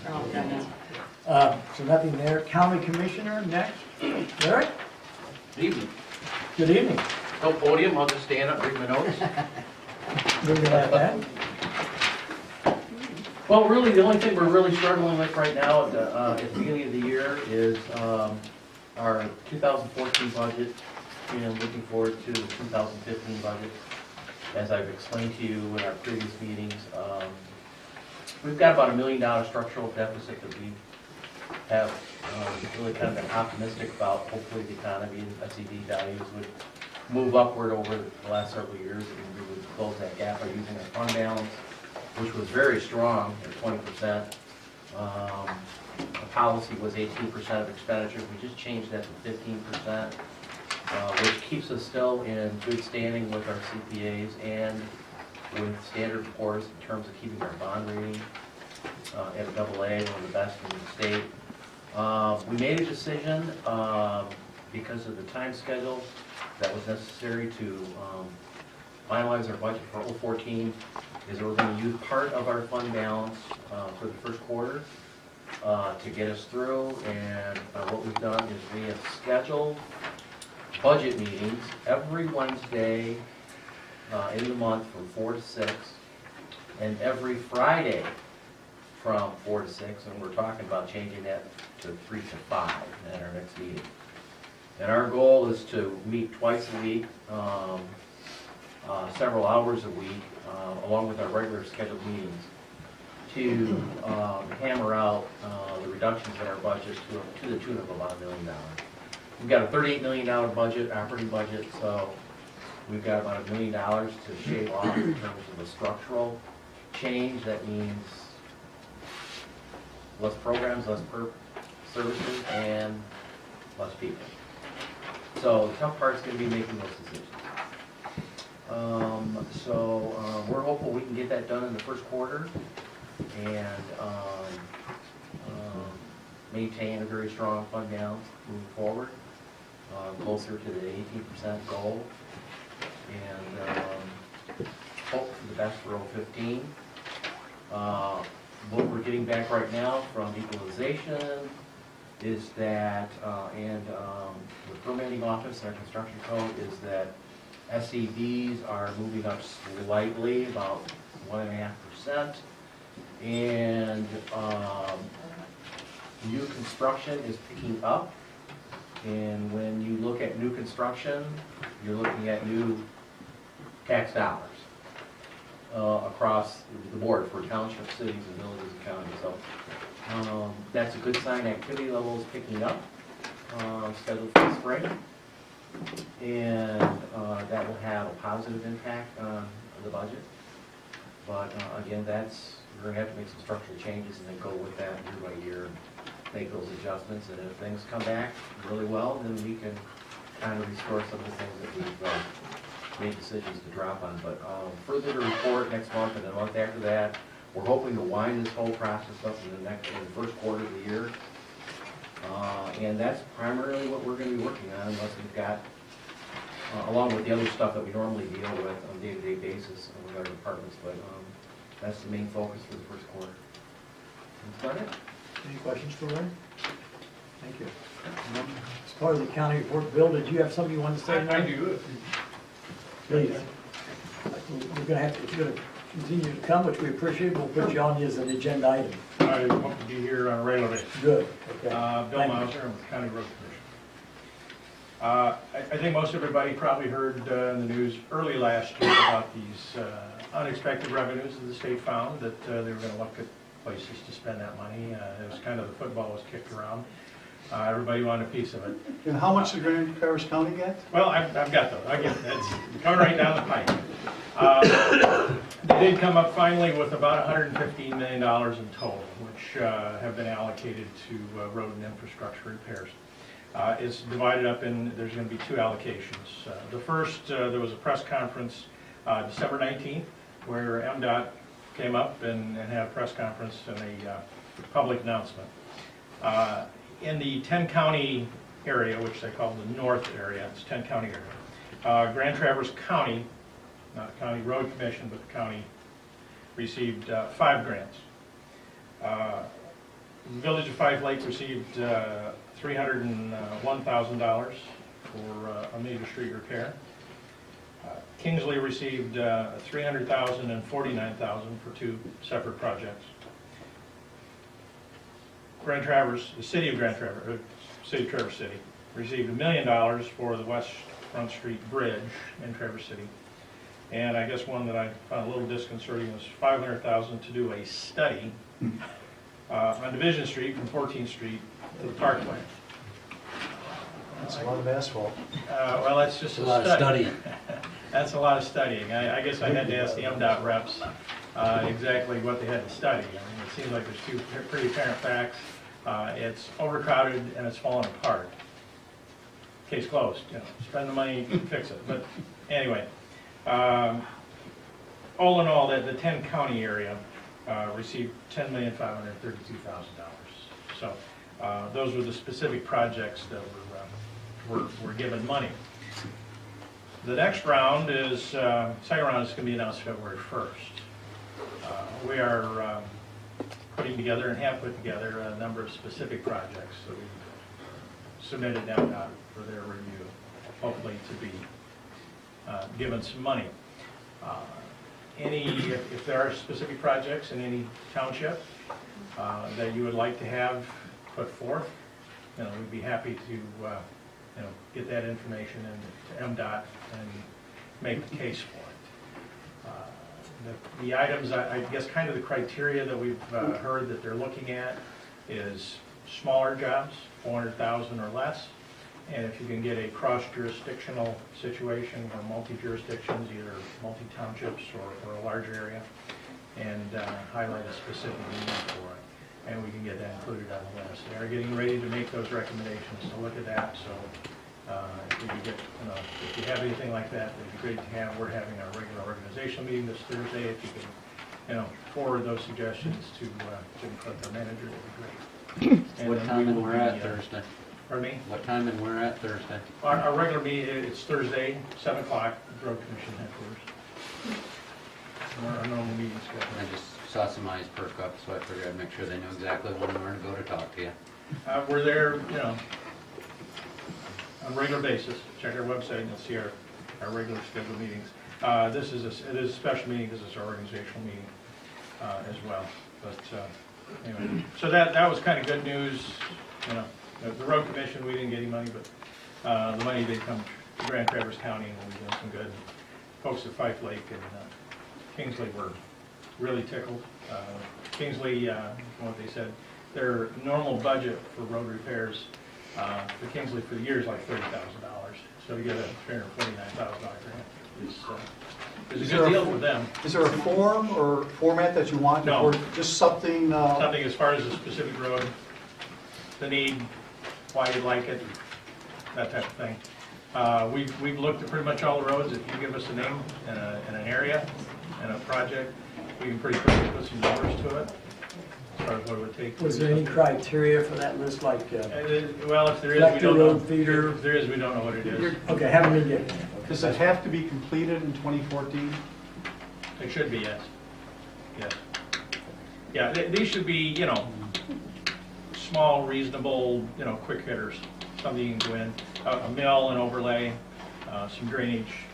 Oh, yeah, So nothing there. County commissioner next. Eric? Good evening. Good evening. No podium, I'll just stand up, read my notes. Good to have that. Well, really, the only thing we're really struggling with right now at the beginning of the year is our 2014 budget, and looking forward to the 2015 budget. As I've explained to you in our previous meetings, we've got about $1 million structural deficit that we have really kind of been optimistic about. Hopefully, the economy and SED values would move upward over the last several years, and we would close that gap by using our fund balance, which was very strong at 20%. The policy was 18% of expenditures. We just changed that to 15%, which keeps us still in good standing with our CPAs and with Standard & Poor's in terms of keeping our bond rating at a AA, one of the best in the state. We made a decision because of the time schedule that was necessary to finalize our budget for 2014, is that we're going to use part of our fund balance for the first quarter to get us through. And what we've done is we have scheduled budget meetings every Wednesday in the month from 4 to 6, and every Friday from 4 to 6, and we're talking about changing that to 3 to 5 at our next meeting. And our goal is to meet twice a week, several hours a week, along with our regular scheduled meetings, to hammer out the reductions in our budget to the tune of about $1 million. We've got a $38 million budget, operating budget, so we've got about $1 million to shave off in terms of a structural change. That means less programs, less services, and less people. So the tough part's gonna be making those decisions. We're hopeful we can get that done in the first quarter and maintain a very strong fund balance moving forward, closer to the 18% goal, and hope for the best for 015. What we're getting back right now from equalization is that, and the permitting office and our construction code is that SEVs are moving up slightly, about 1.5%. And new construction is picking up. And when you look at new construction, you're looking at new tax dollars across the board for townships, cities, and villages and counties. So that's a good sign. Activity level is picking up, scheduled for the spring. And that will have a positive impact on the budget. But again, we're gonna have to make some structural changes and then go with that year by year, make those adjustments. And if things come back really well, then we can kind of restore some of the things that we've made decisions to drop on. But further to report next month and the month after that. We're hoping to wind this whole process up in the first quarter of the year. And that's primarily what we're going to be working on, unless we've got, along with the other stuff that we normally deal with on a day-to-day basis with our departments. But that's the main focus for the first quarter. That's about it. Any questions for Ray? Thank you. As part of the county report, Bill, did you have something you wanted to say? I do. Please. You're gonna have to, if you're gonna continue to come, which we appreciate, we'll put you on as an agenda item. I hope to be here on a regular basis. Good, okay. Bill Thank you. Mauser, I'm with the County Road Commission. I think most everybody probably heard in the news early last year about these unexpected revenues that the state found, that they were going to look at places to spend that money. It was kind of the football was kicked around. Everybody wanted a piece of it. And how much did Grand Traverse County get? Well, I've got those. I get that's coming right down the pipe. They did come up finally with about $115 million in total, which have been allocated to road and infrastructure repairs. It's divided up in, there's going to be two allocations. The first, there was a press conference December 19th, where MDOT came up and had a press conference and a public announcement. In the 10-county area, which they call the north area, it's 10-county area, Grand Traverse County, not the County Road Commission, but the county, received 5 grants. The Village of Five Lake received $301,000 for a major street repair. Kingsley received $300,000 and $49,000 for 2 separate projects. Grand Traverse, the city of Grand Traverse, City of Traverse City, received $1 million for the West Front Street Bridge in Traverse City. And I guess one that I found a little disconcerting was $500,000 to do a study on Division Street from 14th Street to the Parkway. That's a lot of asphalt. Well, that's just a lot of study. That's a lot of studying. I guess I had to ask the MDOT reps exactly what they had to study. I mean, it seems like there's 2 pretty apparent facts. It's overcrowded and it's falling apart. Case closed. You know, spend the money, fix it. But anyway, all in all, the 10-county area received $10,532,000. So those were the specific projects that were given money. The next round is, second round is going to be announced February 1st. We are putting together and have put together a number of specific projects that we've submitted down for their review, hopefully to be given some money. If there are specific projects in any township that you would like to have put forth, we'd be happy to get that information into MDOT and make the case for it. The items, I guess kind of the criteria that we've heard that they're looking at is smaller jobs, 400,000 or less, and if you can get a cross-jurisdictional situation or multi-jurisdictions, either multi-townships or a large area, and highlight a specific need for it, and we can get that included on the list. They are getting ready to make those recommendations to look at that, so if we could get, if you have anything like that, it'd be great to have. We're having our regular organizational meeting this Thursday. If you could, forward those suggestions to the clerk or manager, that'd be great. And What then time we and will where at be, Thursday? Pardon me? What time and where at Thursday? Our regular meeting, it's Thursday, 7 o'clock, at the Road Commission headquarters. Our normal meeting schedule. I just saw some eyes perk up, so I figured I'd make sure they knew exactly when and where to go to talk to you. We're there, on a regular basis. Check our website and you'll see our regular scheduled meetings. It is a special meeting because it's our organizational meeting as well. But anyway, so that was kind of good news. The Road Commission, we didn't get any money, but the money did come to Grand Traverse County and we're doing some good. Folks at Fife Lake and Kingsley were really tickled. Kingsley, from what they said, their normal budget for road repairs for Kingsley for the year is like $30,000. So to get a $349,000 grant is a good deal for them. Is there a form or format that you want? No. Or just something? Something as far as a specific road, the need, why you'd like it, that type of thing. We've looked at pretty much all the roads. If you give us a name and an area and a project, we can pretty quickly put some numbers to it as far as what it would take. Was there any criteria for that list, like, Well, if there is, we vector don't know. road feeder? If there is, we don't know what it is. Okay, haven't been given yet. Does it have to be completed in 2014? It should be, yes. Yes. Yeah, these should be, small, reasonable, quick hitters. Something you can go in, a mill and overlay, some drainage,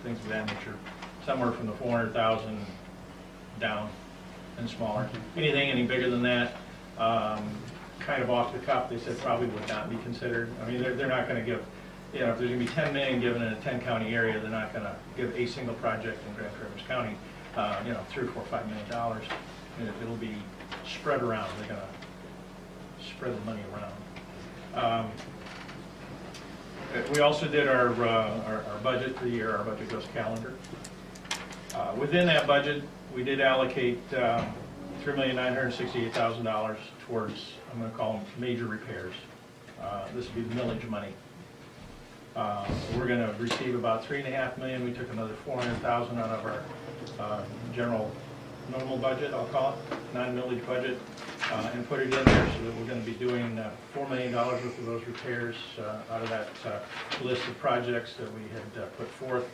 things of that nature. Somewhere from the 400,000 down and smaller. Anything any bigger than that, kind of off the cuff, they said probably would not be considered. I mean, they're not going to give, if there's going to be 10 million given in a 10-county area, they're not going to give a single project in Grand Traverse County, $3, $4, $5 million. It'll be spread around. They're going to spread the money around. We also did our budget for the year, our budget goes calendar. Within that budget, we did allocate $3,968,000 towards, I'm going to call them major repairs. This would be the millage money. We're going to receive about $3.5 million. We took another $400,000 out of our general normal budget, I'll call it, non-millage budget, and put it in there so that we're going to be doing $4 million worth of those repairs out of that list of projects that we had put forth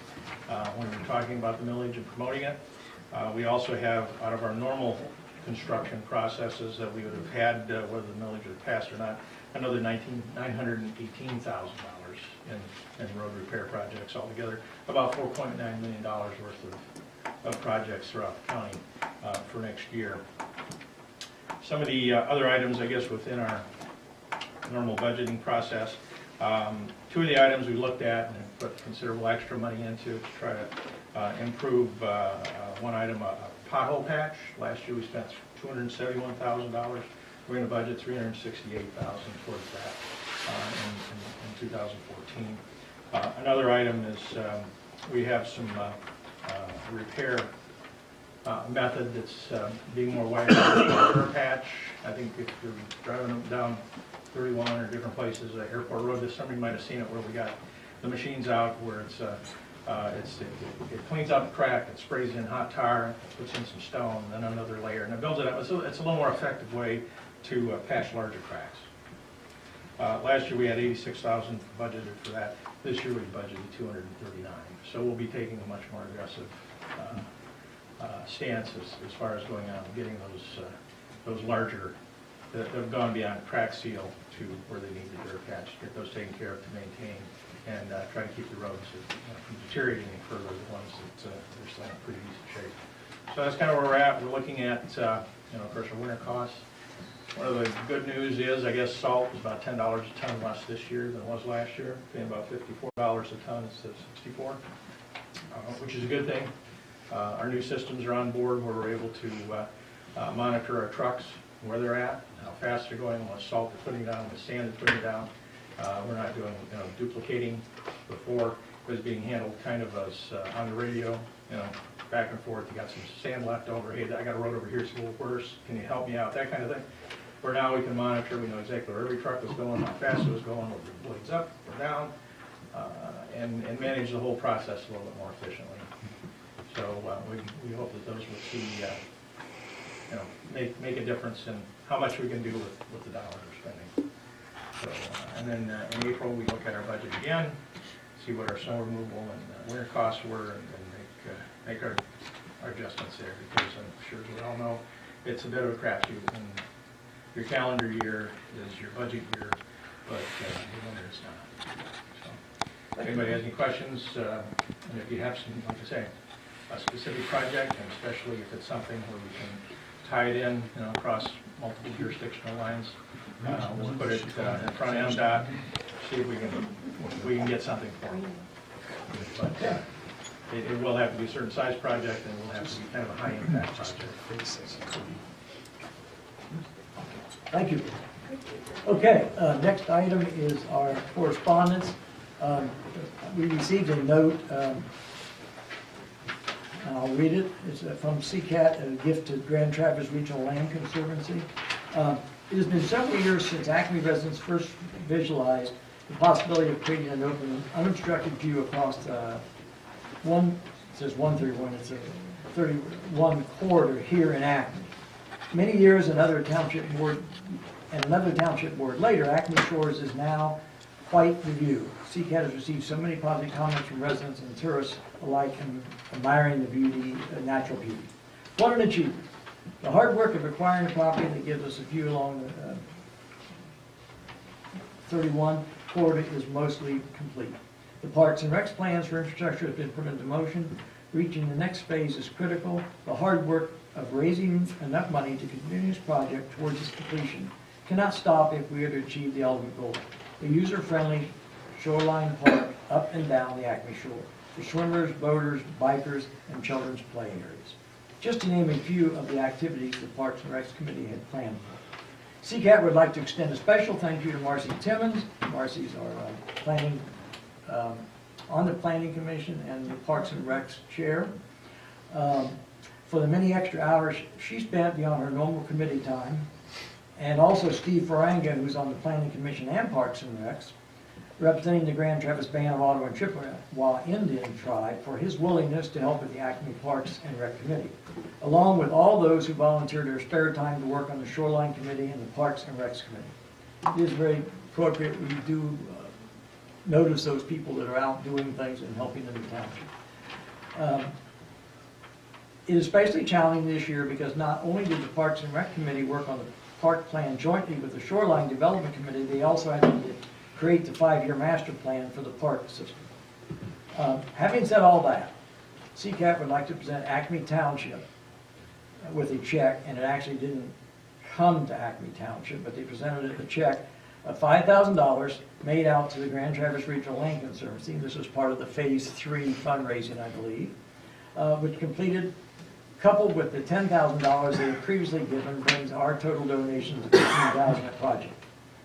when we were talking about the millage and promoting it. We also have, out of our normal construction processes that we would have had, whether the millage had passed or not, another $918,000 in road repair projects altogether, about $4.9 million worth of projects throughout the county for next year. Some of the other items, I guess, within our normal budgeting process, two of the items we looked at and put considerable extra money into to try to improve one item, a pothole patch. Last year we spent $271,000. We're going to budget $368,000 towards that in 2014. Another item is we have some repair method that's being more widely used. Patch. I think if you're driving down 31 or different places, Airport Road, somebody might have seen it where we got the machines out where it cleans out the crack, it sprays in hot tar, puts in some stone, then another layer, and it builds it up. It's a little more effective way to patch larger cracks. Last year we had $86,000 budgeted for that. This year we budgeted $239,000. So we'll be taking a much more aggressive stance as far as going out and getting those larger that have gone beyond crack seal to where they need the dirt patch, get those taken care of to maintain and try to keep the roads from deteriorating any further, the ones that are still in pretty decent shape. So that's kind of where we're at. We're looking at, of course, our winter costs. One of the good news is, I guess salt is about $10 a ton less this year than it was last year, paying about $54 a ton instead of 64, which is a good thing. Our new systems are on board where we're able to monitor our trucks, where they're at, how fast they're going, what salt they're putting down, what sand they're putting down. We're not doing, duplicating. Before it was being handled kind of as on the radio, back and forth. You got some sand left over. Hey, I got a road over here, it's a little worse. Can you help me out? That kind of thing. Where now we can monitor, we know exactly where every truck was going, how fast it was going, whether the blades up or down, and manage the whole process a little bit more efficiently. So we hope that those will see, make a difference in how much we can do with the dollars we're spending. So, and then in April, we look at our budget again, see what our snow removal and winter costs were, and make our adjustments there, because I'm sure as we all know, it's a bit of a crapshoot. And your calendar year is your budget year, but the winter is not. So, if anybody has any questions, and if you have some, like I say, a specific project, and especially if it's something where we can tie it in, across multiple jurisdictional lines, we'll put it in front of MDOT, see if we can get something for you. But it will have to be a certain size project, and it will have to be kind of a high impact project. Thank you. Okay, next item is our correspondence. We received a note, and I'll read it. It's from CCAT, a gift to Grand Traverse Regional Land Conservancy. It has been several years since Acme residents first visualized the possibility of creating an open, unobstructed view across it says 131, it's a 31 corridor here in Acme. Many years, another township board later, Acme Shores is now quite the view. CCAT has received so many positive comments from residents and tourists alike admiring the beauty, natural beauty. What an achievement. The hard work of acquiring a property that gives us a view along the 31 corridor is mostly complete. The Parks and Recs plans for infrastructure have been put into motion. Reaching the next phase is critical. The hard work of raising enough money to continue this project towards its completion cannot stop if we are to achieve the ultimate goal, a user-friendly shoreline park up and down the Acme shore for swimmers, boaters, bikers, and children's play areas. Just to name a few of the activities the Parks and Recs Committee had planned for. CCAT would like to extend a special thank you to Marcy Timmons. Marcy's our on the Planning Commission and the Parks and Recs Chair, for the many extra hours she spent beyond her normal committee time, and also Steve Faranga, who's on the Planning Commission and Parks and Recs, representing the Grand Traverse Band of Ottawa and Chippewa Indian Tribe, for his willingness to help with the Acme Parks and Rec Committee, along with all those who volunteered their spare time to work on the Shoreline Committee and the Parks and Recs Committee. It is very appropriate we do notice those people that are out doing things and helping in the township. It is especially challenging this year because not only did the Parks and Rec Committee work on the park plan jointly with the Shoreline Development Committee, they also had to create the 5-year master plan for the park system. Having said all that, CCAT would like to present Acme Township with a check, and it actually didn't come to Acme Township, but they presented it a check of $5,000 made out to the Grand Traverse Regional Land Conservancy. This was part of the Phase 3 fundraising, I believe, which completed, coupled with the $10,000 they had previously given, brings our total donations to $15,000 a project.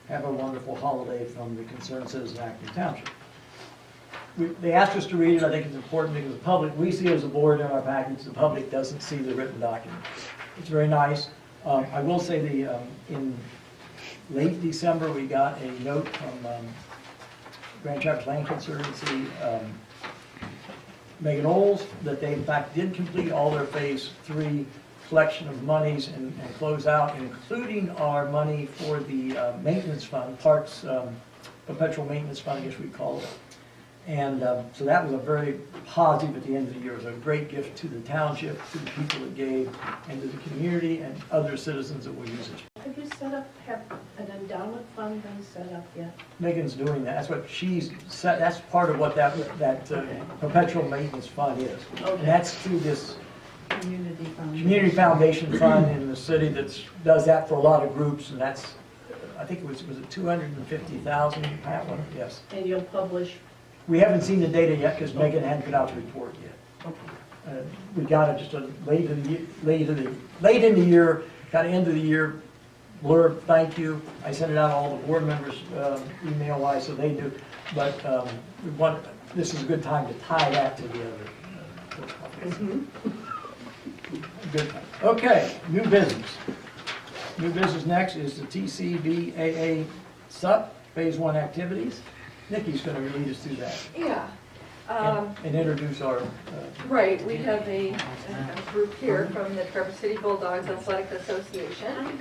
Have a wonderful holiday from the concerned citizens of Acme Township. They asked us to read it. I think it's important because the public, we see as a board in our package, the public doesn't see the written document. It's very nice. I will say in late December, we got a note from Grand Traverse Land Conservancy, Megan Olds, that they in fact did complete all their Phase 3 collection of monies and close out, including our money for the maintenance fund, Parks Perpetual Maintenance Fund, I guess we call it. And so that was a very positive at the end of the year. It was a great gift to the township, to the people that gave, and to the community and other citizens that will use it. Have you have an endowment fund been set up yet? Megan's doing that. That's what she's set. That's part of what that perpetual maintenance fund is. Okay. And that's through this Community Foundation Fund in the city that does that for a lot of groups, and that's, I think it was it 250,000, Pat, what? Yes. And you'll publish, We haven't seen the data yet because Megan hadn't put out the report yet. We got it just late in the year, kind of end of the year blurb, thank you. I sent it out to all the board members email wise, so they do. But this is a good time to tie that together. Good. Okay, new business. New business next is the TCBAA SUP Phase 1 activities. Nikki's going to lead us through that Yeah, and introduce our. right, we have a group here from the Traverse City Bulldogs Athletic Association.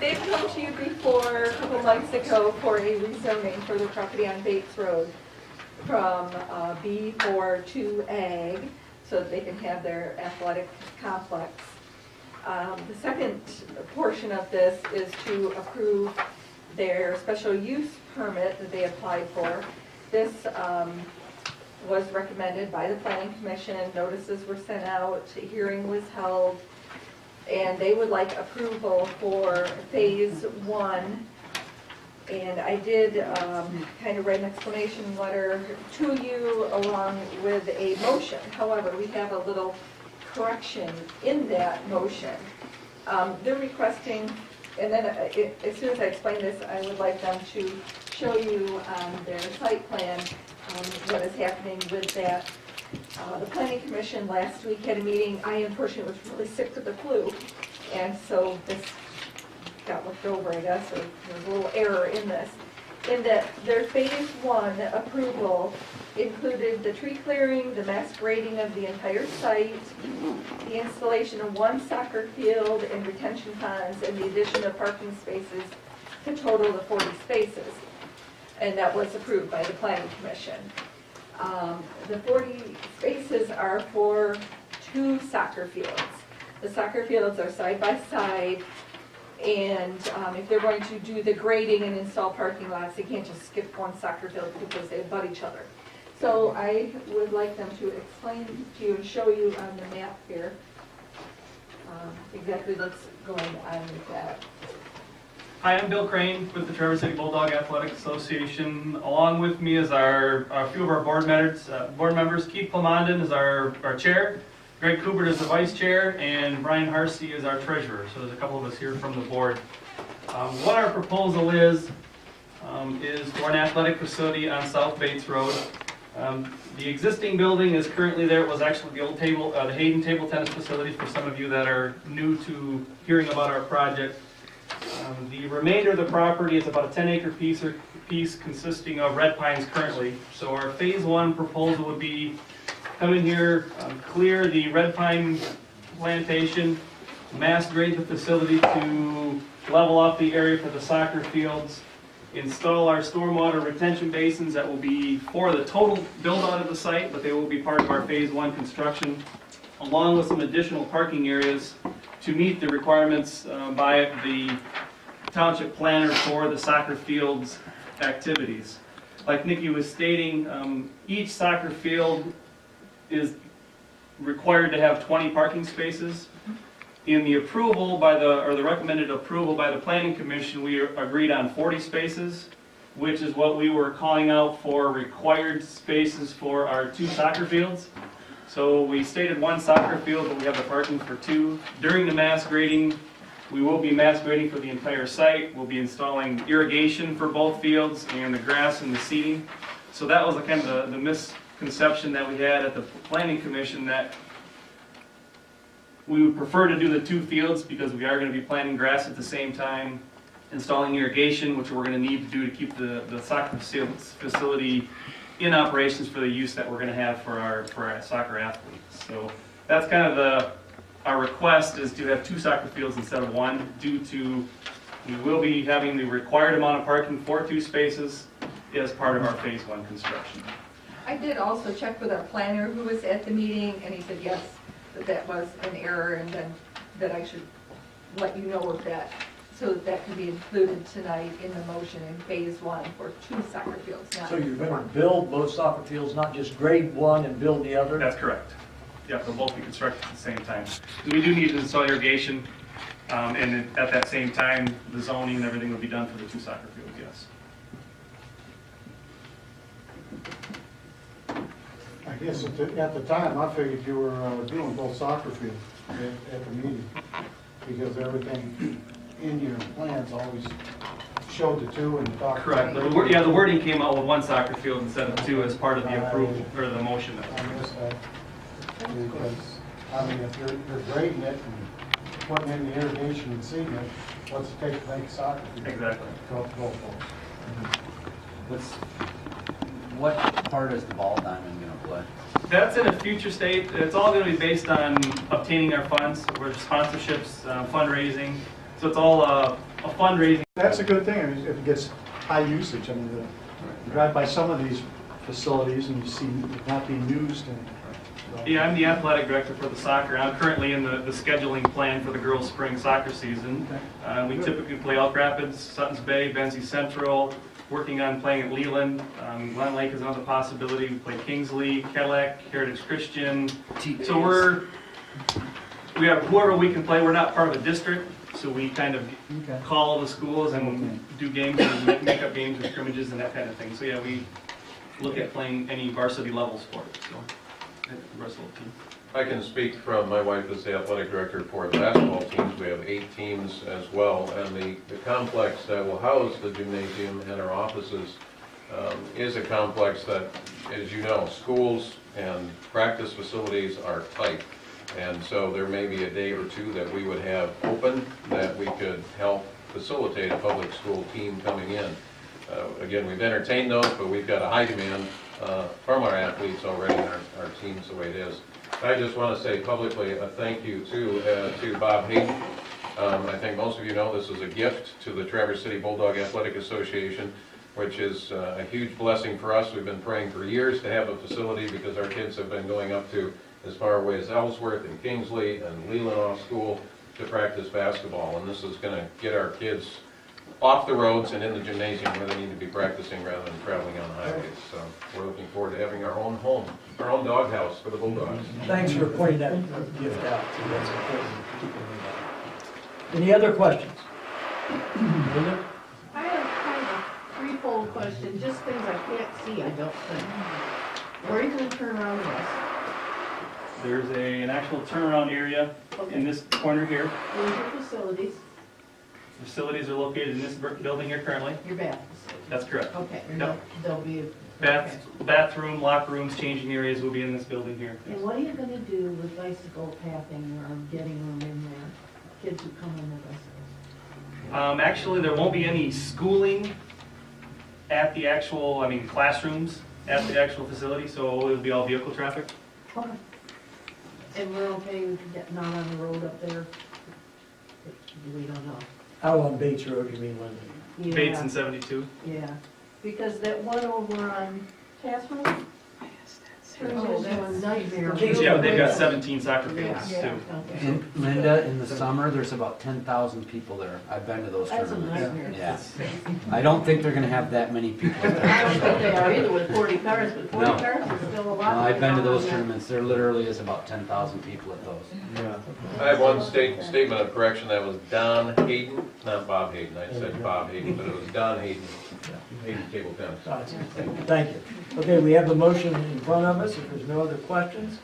They've come to you before, a couple months ago, for a rezoning for the property on Bates Road from B4 to Ag, so that they can have their athletic complex. The second portion of this is to approve their special use permit that they applied for. This was recommended by the planning commission, notices were sent out, a hearing was held, and they would like approval for phase 1. And I did kind of write an explanation letter to you along with a motion. However, we have a little correction in that motion. They're requesting, and then as soon as I explain this, I would like them to show you their site plan, what is happening with that. The planning commission last week had a meeting. I unfortunately was really sick with the flu, and so this got looked over, I guess, or there was a little error in this. In that their phase 1 approval included the tree clearing, the mass grading of the entire site, the installation of 1 soccer field and retention ponds, and the addition of parking spaces to total the 40 spaces. And that was approved by the planning commission. The 40 spaces are for 2 soccer fields. The soccer fields are side by side, and if they're going to do the grading and install parking lots, they can't just skip 1 soccer field because they butt each other. So I would like them to explain to you and show you on the map here exactly what's going on with that. Hi, I'm Bill Crane with the Traverse City Bulldog Athletic Association. Along with me is a few of our board members. Keith Plamondon is our chair, Greg Kubert is the vice chair, and Brian Harsey is our treasurer. So there's a couple of us here from the board. What our proposal is for an athletic facility on South Bates Road. The existing building is currently there. It was actually the old the Hayden table tennis facility for some of you that are new to hearing about our project. The remainder of the property is about a 10-acre piece consisting of red pines currently. So our phase 1 proposal would be come in here, clear the red pine plantation, mass grade the facility to level off the area for the soccer fields, install our stormwater retention basins that will be for the total build out of the site, but they will be part of our phase 1 construction, along with some additional parking areas to meet the requirements by the township planner for the soccer fields activities. Like Nikki was stating, each soccer field is required to have 20 parking spaces. In the approval the recommended approval by the planning commission, we agreed on 40 spaces, which is what we were calling out for required spaces for our 2 soccer fields. So we stated 1 soccer field, but we have the parking for 2. During the mass grading, we will be mass grading for the entire site. We'll be installing irrigation for both fields and the grass and the seeding. So that was kind of the misconception that we had at the planning commission, that we would prefer to do the 2 fields because we are going to be planting grass at the same time, installing irrigation, which we're going to need to do to keep the soccer facility in operations for the use that we're going to have for our soccer athletes. So that's kind of our request, is to have 2 soccer fields instead of 1, due to we will be having the required amount of parking for 2 spaces as part of our phase 1 construction. I did also check with our planner who was at the meeting, and he said yes, that was an error, and then that I should let you know of that. so that can be included tonight in the motion in phase one for 2 soccer fields, not So you're going one. to build both soccer fields, not just grade one and build the other? That's correct. Yeah, they'll both be constructed at the same time. We do need to install irrigation, and at that same time, the zoning and everything will be done for the 2 soccer fields, yes. I guess at the time, I figured you were doing both soccer fields at the meeting, because everything in your plans always showed the 2 and talked. Correct. Yeah, the wording came out with 1 soccer field instead of 2 as part of the approval, or the motion. I missed that, because, I mean, if you're grading it and putting in the irrigation and seeding it, what's it take to make a soccer field? Exactly. Go for it. What part is the ball diamond gonna play? That's in a future state. It's all going to be based on obtaining our funds, or sponsorships, fundraising. So it's all a fundraising. That's a good thing, I mean, if it gets high usage. I mean, you drive by some of these facilities and you see it not being used. And, so. Yeah, I'm the athletic director for the soccer. I'm currently in the scheduling plan for the girls' spring soccer season. We typically play Elk Rapids, Suttons Bay, Benzie Central, working on playing at Leland. Glen Lake is another possibility. We play Kingsley, Cadillac, Heritage Christian. So we have whoever we can play. We're not part of a district, so we kind of call the schools and do games and make up games and scrimmages and that kind of thing. So yeah, we look at playing any varsity level sport. So the rest of the team. I can speak from, my wife is the athletic director for the basketball teams. We have 8 teams as well, and the complex that will house the gymnasium and our offices is a complex that, as you know, schools and practice facilities are tight. And so there may be a day or 2 that we would have open that we could help facilitate a public school team coming in. Again, we've entertained those, but we've got a high demand from our athletes already in our teams the way it is. I just want to say publicly a thank you to Bob Hayden. I think most of you know this is a gift to the Traverse City Bulldog Athletic Association, which is a huge blessing for us. We've been praying for years to have a facility because our kids have been going up to as far away as Ellsworth and Kingsley and Leland Off School to practice basketball. And this is going to get our kids off the roads and in the gymnasium where they need to be practicing rather than traveling on highways. So we're looking forward to having our own home, our own doghouse for the Bulldogs. Thanks for pointing that gift out, too. That's important. Any other questions? Linda? I have kind of a threefold question, just things I can't see, I don't think. Where are you gonna turn around this? There's an actual turnaround area in this corner here. Where's your facilities? Facilities are located in this building here currently. Your bath facilities? That's correct. Okay, and Yep. there'll be, Bathroom, locker rooms, changing areas will be in this building here. and what are you gonna do with bicycle pathing or getting them in there? Kids who come on their bicycles? Actually, there won't be any schooling at the actual, classrooms at the actual facility, so it'll be all vehicle traffic. Okay. And we're okay with getting out on the road up there? We don't know. Out on Bates Road, you mean, Linda? Yeah. Bates and 72. Yeah, because that one over on Task Road? Oh, that's a nightmare. Yeah, but they've got 17 soccer fields Yeah, too. okay. In Linda, in the summer, there's about 10,000 people there. I've been to those That's a tournaments. nightmare. Yeah. I don't think they're gonna have that many people I there. don't think they are either with 40 cars, but 40 No. cars is still a No, lot. I've been to those tournaments. There literally is about 10,000 people at those. I have one statement of correction. That was Don Hayden, not Bob Hayden. I said Bob Hayden, but it was Don Hayden. Hayden Table Tennis. Thank you. Okay, we have the motion in front of us. If there's no other questions,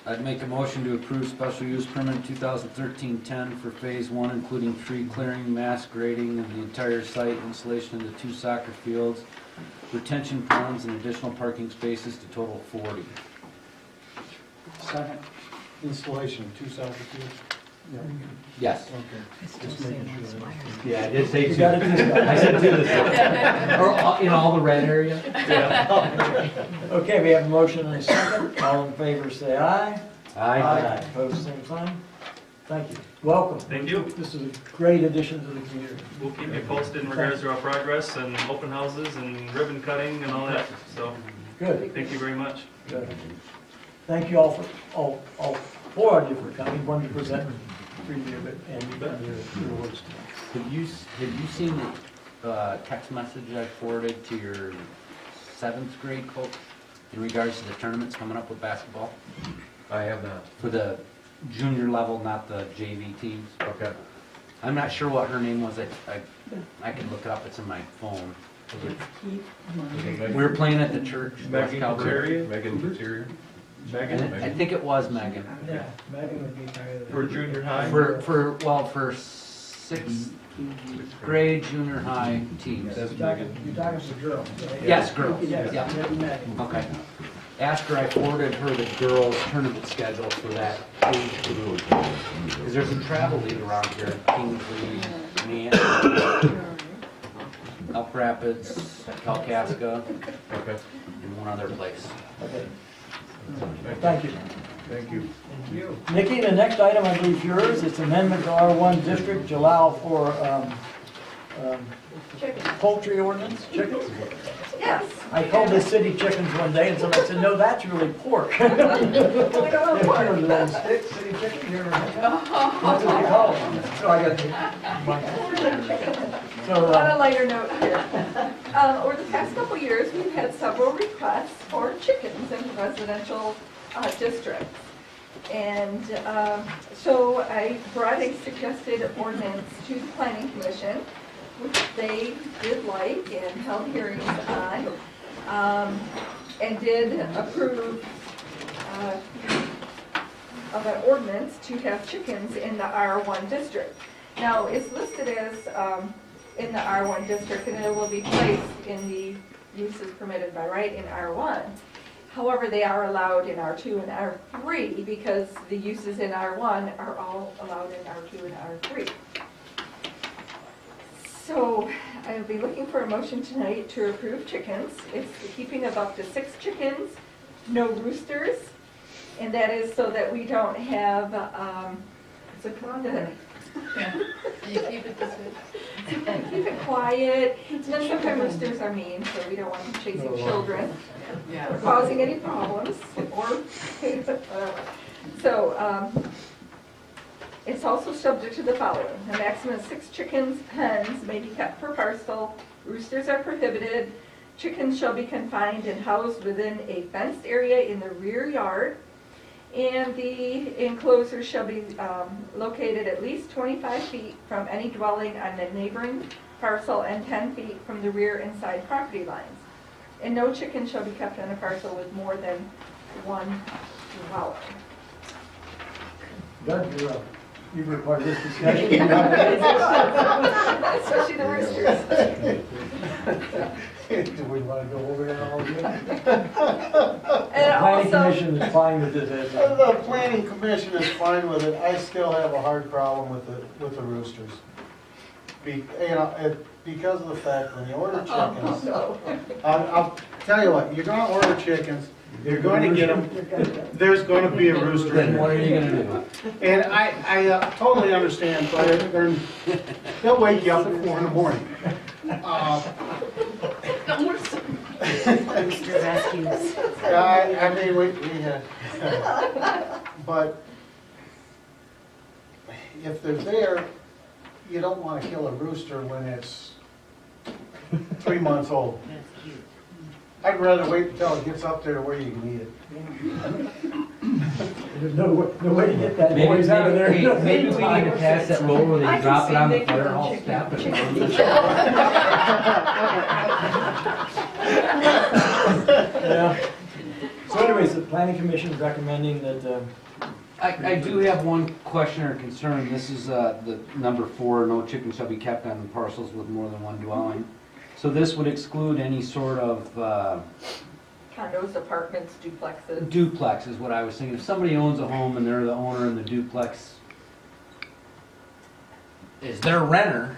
I'd make a motion to approve special use permit 2013-10 for phase 1, including tree clearing, mass grading of the entire site, installation of the 2 soccer fields, retention ponds, and additional parking spaces to total 40. Second, installation of 2 soccer fields? Yes. Okay. Just making sure. Yeah, I did say you got it this time. I said 2 this time. Or in all the red area. Okay, we have a motion and a second. All in favor, say aye. Aye. Opposed, same sign. Thank you. Welcome. Thank you. This is a great addition to the community. We'll keep you posted in regards to our progress and open houses and ribbon cutting and all that. So Good. thank you very much. Good. Thank you all for, all 4 of you for coming, 1%. for you and your words. Have you seen the text message I forwarded to your 7th grade coach in regards to the tournaments coming up with basketball? I have not. For the junior level, not the JV teams. Okay. I'm not sure what her name was. I can look it up. It's in my phone. We were playing at the church. West Megan Calvary. Katerian? Megan Katerian? And I think it was Megan. Yeah, Megan would be kind of. For junior high? For 6th grade junior high teams. You're talking to girls, right? Yes, girls. Yes, Yeah. Megan. Okay. After I forwarded her the girls' tournament schedule for that age group, because there's a travel league around here, Kingsley, Mann, Elk Rapids, Kalkaska, Okay. and one other place. Okay. Thank you. Thank you. Nikki, the next item I believe is yours. It's amendment to R1 district to allow for poultry ordinance, chickens. Yes. I called this city chickens one day and somebody said, no, that's really pork. We don't have pork. Little sticks, city chicken, you ever heard that? That's what they call them. So I got. So, On a lighter note here, over the past couple years, we've had several requests for chickens in residential districts. And so I brought a suggested ordinance to the planning commission, which they did like and held hearings on, and did approve of an ordinance to have chickens in the R1 district. Now, it's listed as in the R1 district, and it will be placed in the uses permitted by right in R1. However, they are allowed in R2 and R3 because the uses in R1 are all allowed in R2 and R3. So I will be looking for a motion tonight to approve chickens. It's the keeping of up to 6 chickens, no roosters, and that is so that we don't have, It's a comment. You keep it this way. keep it quiet. And then sometimes roosters are mean, so we don't want them chasing children or Yeah. causing any problems or, so, it's also subject to the following. A maximum of 6 chickens, hens may be kept per parcel. Roosters are prohibited. Chickens shall be confined and housed within a fenced area in the rear yard. And the enclosure shall be located at least 25 feet from any dwelling on the neighboring parcel and 10 feet from the rear and side property lines. And no chicken shall be kept on a parcel with more than 1 dwelling. Doug, you were part of this discussion. Especially the roosters. Do we want to go over that all again? And Planning also, commission is fine with this. The planning commission is fine with it. I still have a hard problem with the roosters. Because of the fact when you order chickens, no. I'll tell you what, you're gonna order chickens, you're going to get them, there's gonna be a rooster in Then what are there. you gonna do? And I totally understand, but they'll wake you up at 4 in the morning. I mean, we had, but if they're there, you don't want to kill a rooster when it's 3 months old. I'd rather wait until it gets up there to where you can eat it. There's no way to get that noise out of there. Maybe we need to pass that rule where they drop it on the fire hall step and. Yeah. So anyways, the planning commission is recommending that, I do have one question or concern. This is the number 4, no chicken shall be kept on parcels with more than 1 dwelling. So this would exclude any sort of Condos, apartments, duplexes. duplex is what I was thinking. If somebody owns a home and they're the owner and the duplex is their renter,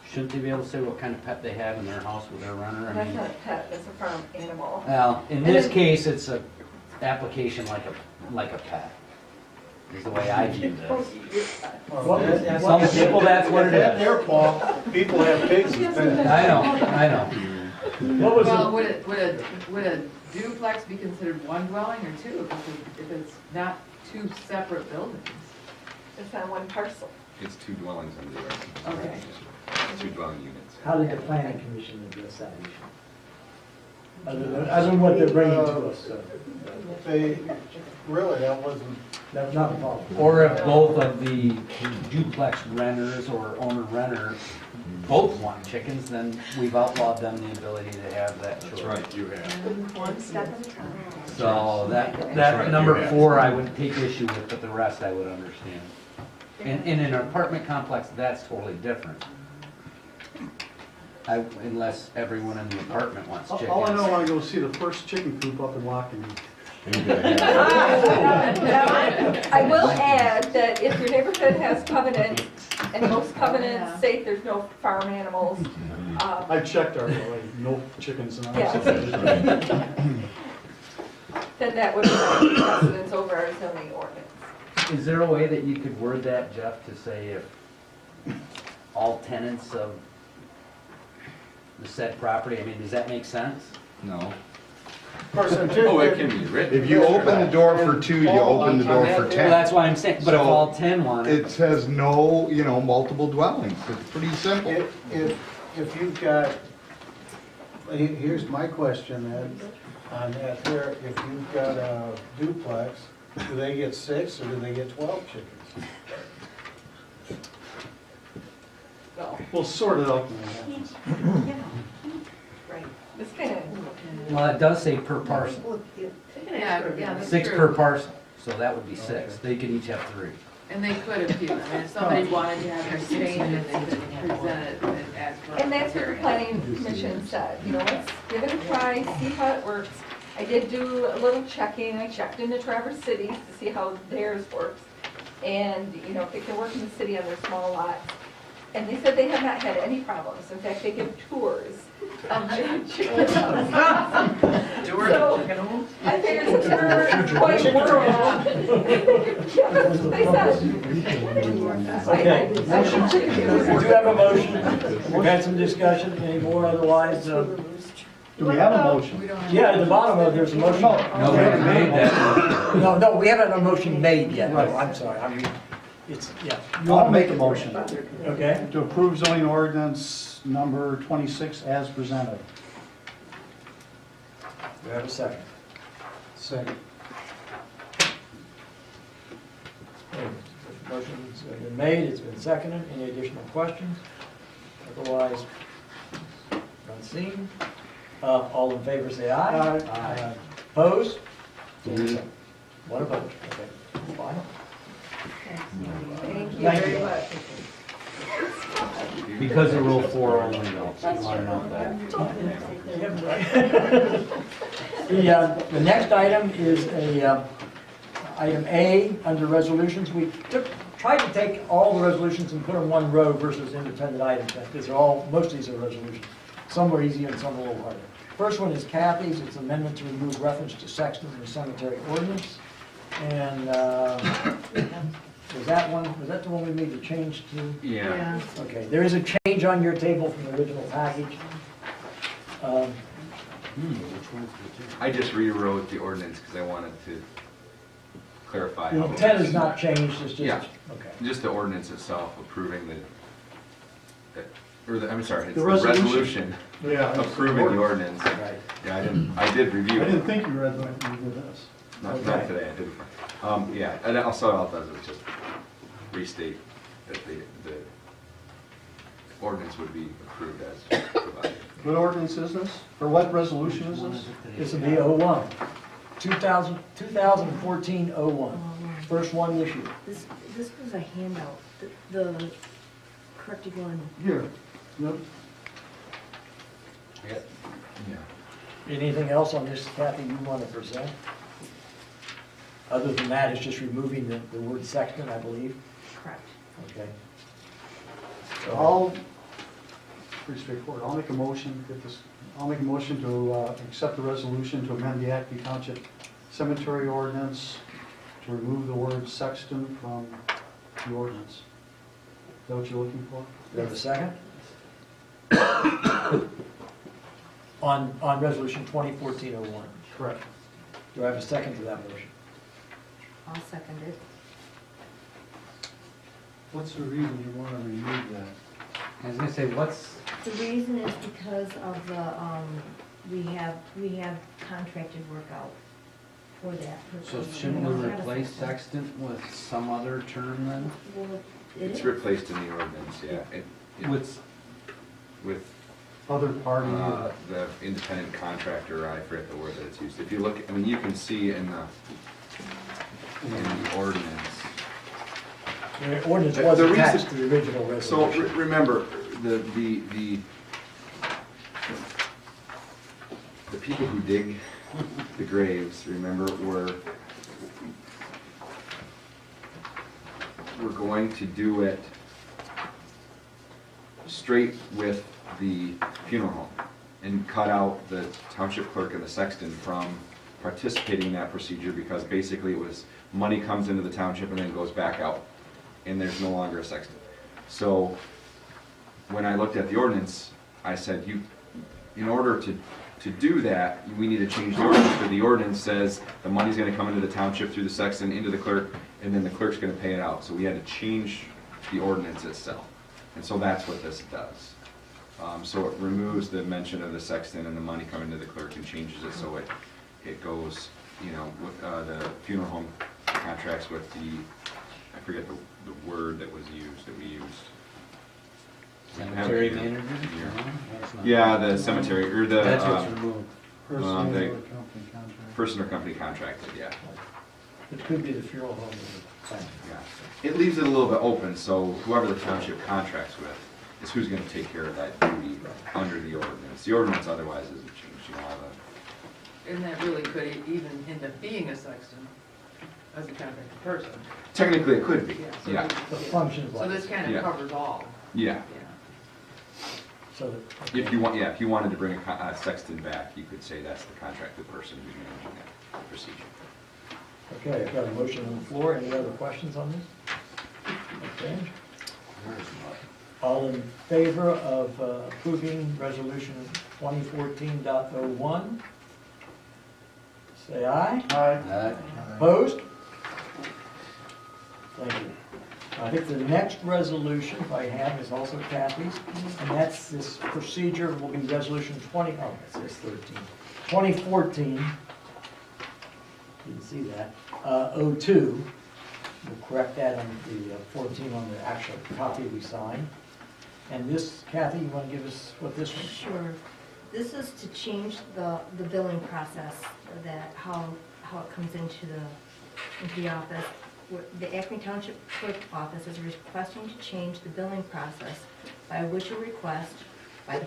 shouldn't they be able to say what kind of pet they have in their house with their renter? I That's mean, not a pet, that's a farm animal. well, in And this then- case, it's a application like a pet, is the way I view this. Some people, that's what it At is. their fault, people have pigs as pets. I know. what was Well, it? would a duplex be considered 1 dwelling or 2 if it's not 2 separate buildings? It's on one parcel. It's two dwellings under the ordinance. Okay. Two dwelling units. How did the planning commission address that issue? Other than what they're bringing to us, so. They, really, that wasn't, That's not a problem. Or if both of the duplex renters or owner renters both want chickens, then we've outlawed them the ability to have that choice. That's right, you have. One step at a time. So That's that right, number you have. 4 I would take issue with, but the rest I would understand. And in an apartment complex, that's totally different. Unless everyone in the apartment wants chickens. all I know, I want to go see the first chicken coop up in Wikle. I will add that if your neighborhood has covenants, and most covenants say there's no farm animals, I checked our, like, no chickens in our. Yeah. then that would be precedence over our zoning ordinance. Is there a way that you could word that, Jeff, to say if all tenants of the said property, I mean, does that make sense? No. Of course, Oh, it can be written. If you open the door for 2, you open the door for Well, 10. that's why I'm saying, but if So, all 10 want it, It says no, multiple dwellings. It's pretty simple. If you've got, here's my question then, on that there, if you've got a duplex, do they get 6 or do they get 12 chickens? We'll sort it out when it happens. Right. It's kind of, well, it does say per parcel. Yeah, that's 6 true. per parcel, so that would be 6. They could each have 3. And they could appeal, I mean, if somebody wanted to have their change, and they could present it as for. and that's what the planning commission said, let's give it a try, see how it works. I did do a little checking, I checked into Traverse City to see how theirs works. And, if they can work in the city on their small lots. And they said they have not had any problems. In fact, they give tours of chicken houses. So, I figured since we're quite rural. Yeah, that's what they said. Okay. I- We do have a motion. We've had some discussion. Any more otherwise? Do we have a motion? Yeah, at the bottom of there's a motion. No, we haven't made that. No, we haven't had a motion made yet. No, I'm sorry. I mean, it's, yeah. I'll make a motion Okay. to approve zoning ordinance number 26 as presented. We have a second. Second. Okay, motion's been made, it's been seconded. Any additional questions? Otherwise, none seen. All in favor, say aye. Aye. Opposed? One opposed. Okay. Final. Thank you Thank very you. much. Because of Rule 4 only, though. You want to know that. The next item is item A, under resolutions. We tried to take all the resolutions and put them in one row versus independent items, because most of these are resolutions. Some were easier and some a little harder. First one is Kathy's. It's an amendment to remove reference to sexton in the cemetery ordinance. And was that the one we made the change to? Yeah. Okay, there is a change on your table from the original package. I just rewrote the ordinance because I wanted to clarify. The how it intent was- is not changed, it's just, Yeah. okay. Just the ordinance itself approving I'm sorry, it's The the resolution. resolution Yeah. approving the ordinance. Right. Yeah, I did review I it. didn't think you read this. Not Okay. today, I didn't. Yeah, and also all it does is just restate that the ordinance would be approved as provided. What ordinance is this? Or what resolution is this? This will be 01, 2014-01, first one this year. This was a handout, the corrected one. Here. Yep. Yeah. Anything else on this, Kathy, you want to present? Other than that, it's just removing the word sexton, I believe. Correct. Okay. Pretty straightforward. I'll make a motion to accept the resolution to amend the Acme Township Cemetery Ordinance to remove the word sexton from the ordinance. Is that what you're looking for? Do you have a second? On resolution 2014-01. Correct. Do I have a second to that motion? I'll second it. What's the reason you want to remove that? I was gonna say, what's, The reason is because of the, we have contracted work out for that purpose. so shouldn't we replace sextant with some other term then? Well, it It's is. replaced in the ordinance, yeah. With, With Other party, the independent contractor, I forget the word that it's used. If you look, I mean, you can see in the ordinance. The ordinance The was reason- attached to the original So resolution. remember, the people who dig the graves, remember, were going to do it straight with the funeral home and cut out the township clerk and the sexton from participating in that procedure because basically it was money comes into the township and then goes back out and there's no longer a sexton. So when I looked at the ordinance, I said, in order to do that, we need to change the ordinance, because the ordinance says the money's gonna come into the township through the sexton, into the clerk, and then the clerk's gonna pay it out. So we had to change the ordinance itself. And so that's what this does. So it removes the mention of the sexton and the money coming to the clerk and changes it so it goes, with the funeral home contracts with I forget the word that was used, that we used. cemetery Yeah. manager? Yeah. No, that's not- Yeah, the cemetery, or the. That's what's removed. person they- or company contract. Person or company contracted, yeah. It could be the funeral home. Yeah. It leaves it a little bit open, so whoever the township contracts with is who's gonna take care of that duty under the ordinance. The ordinance otherwise isn't changed, all the. And that really could even end up being a sexton as a contracted person. Technically, it could be, So yeah. The functions So like. this kind Yeah. of covers all. Yeah. Yeah. So that- If you wanted to bring a sexton back, you could say that's the contracted person who's managing that procedure. Okay, I've got a motion on the floor. Any other questions on this? Okay. All in favor of approving resolution 2014.01? Say aye. Aye. Opposed? Thank you. I think the next resolution, if I have, is also Kathy's, and that's this procedure will be resolution it says 13. 2014, didn't see that, 02. We'll correct that on the 14 on the actual copy we signed. And this, Kathy, you want to give us what this one? Sure. This is to change the billing process, that how it comes into the office. The Acme Township Clerk Office is requesting to change the billing process by which a request by the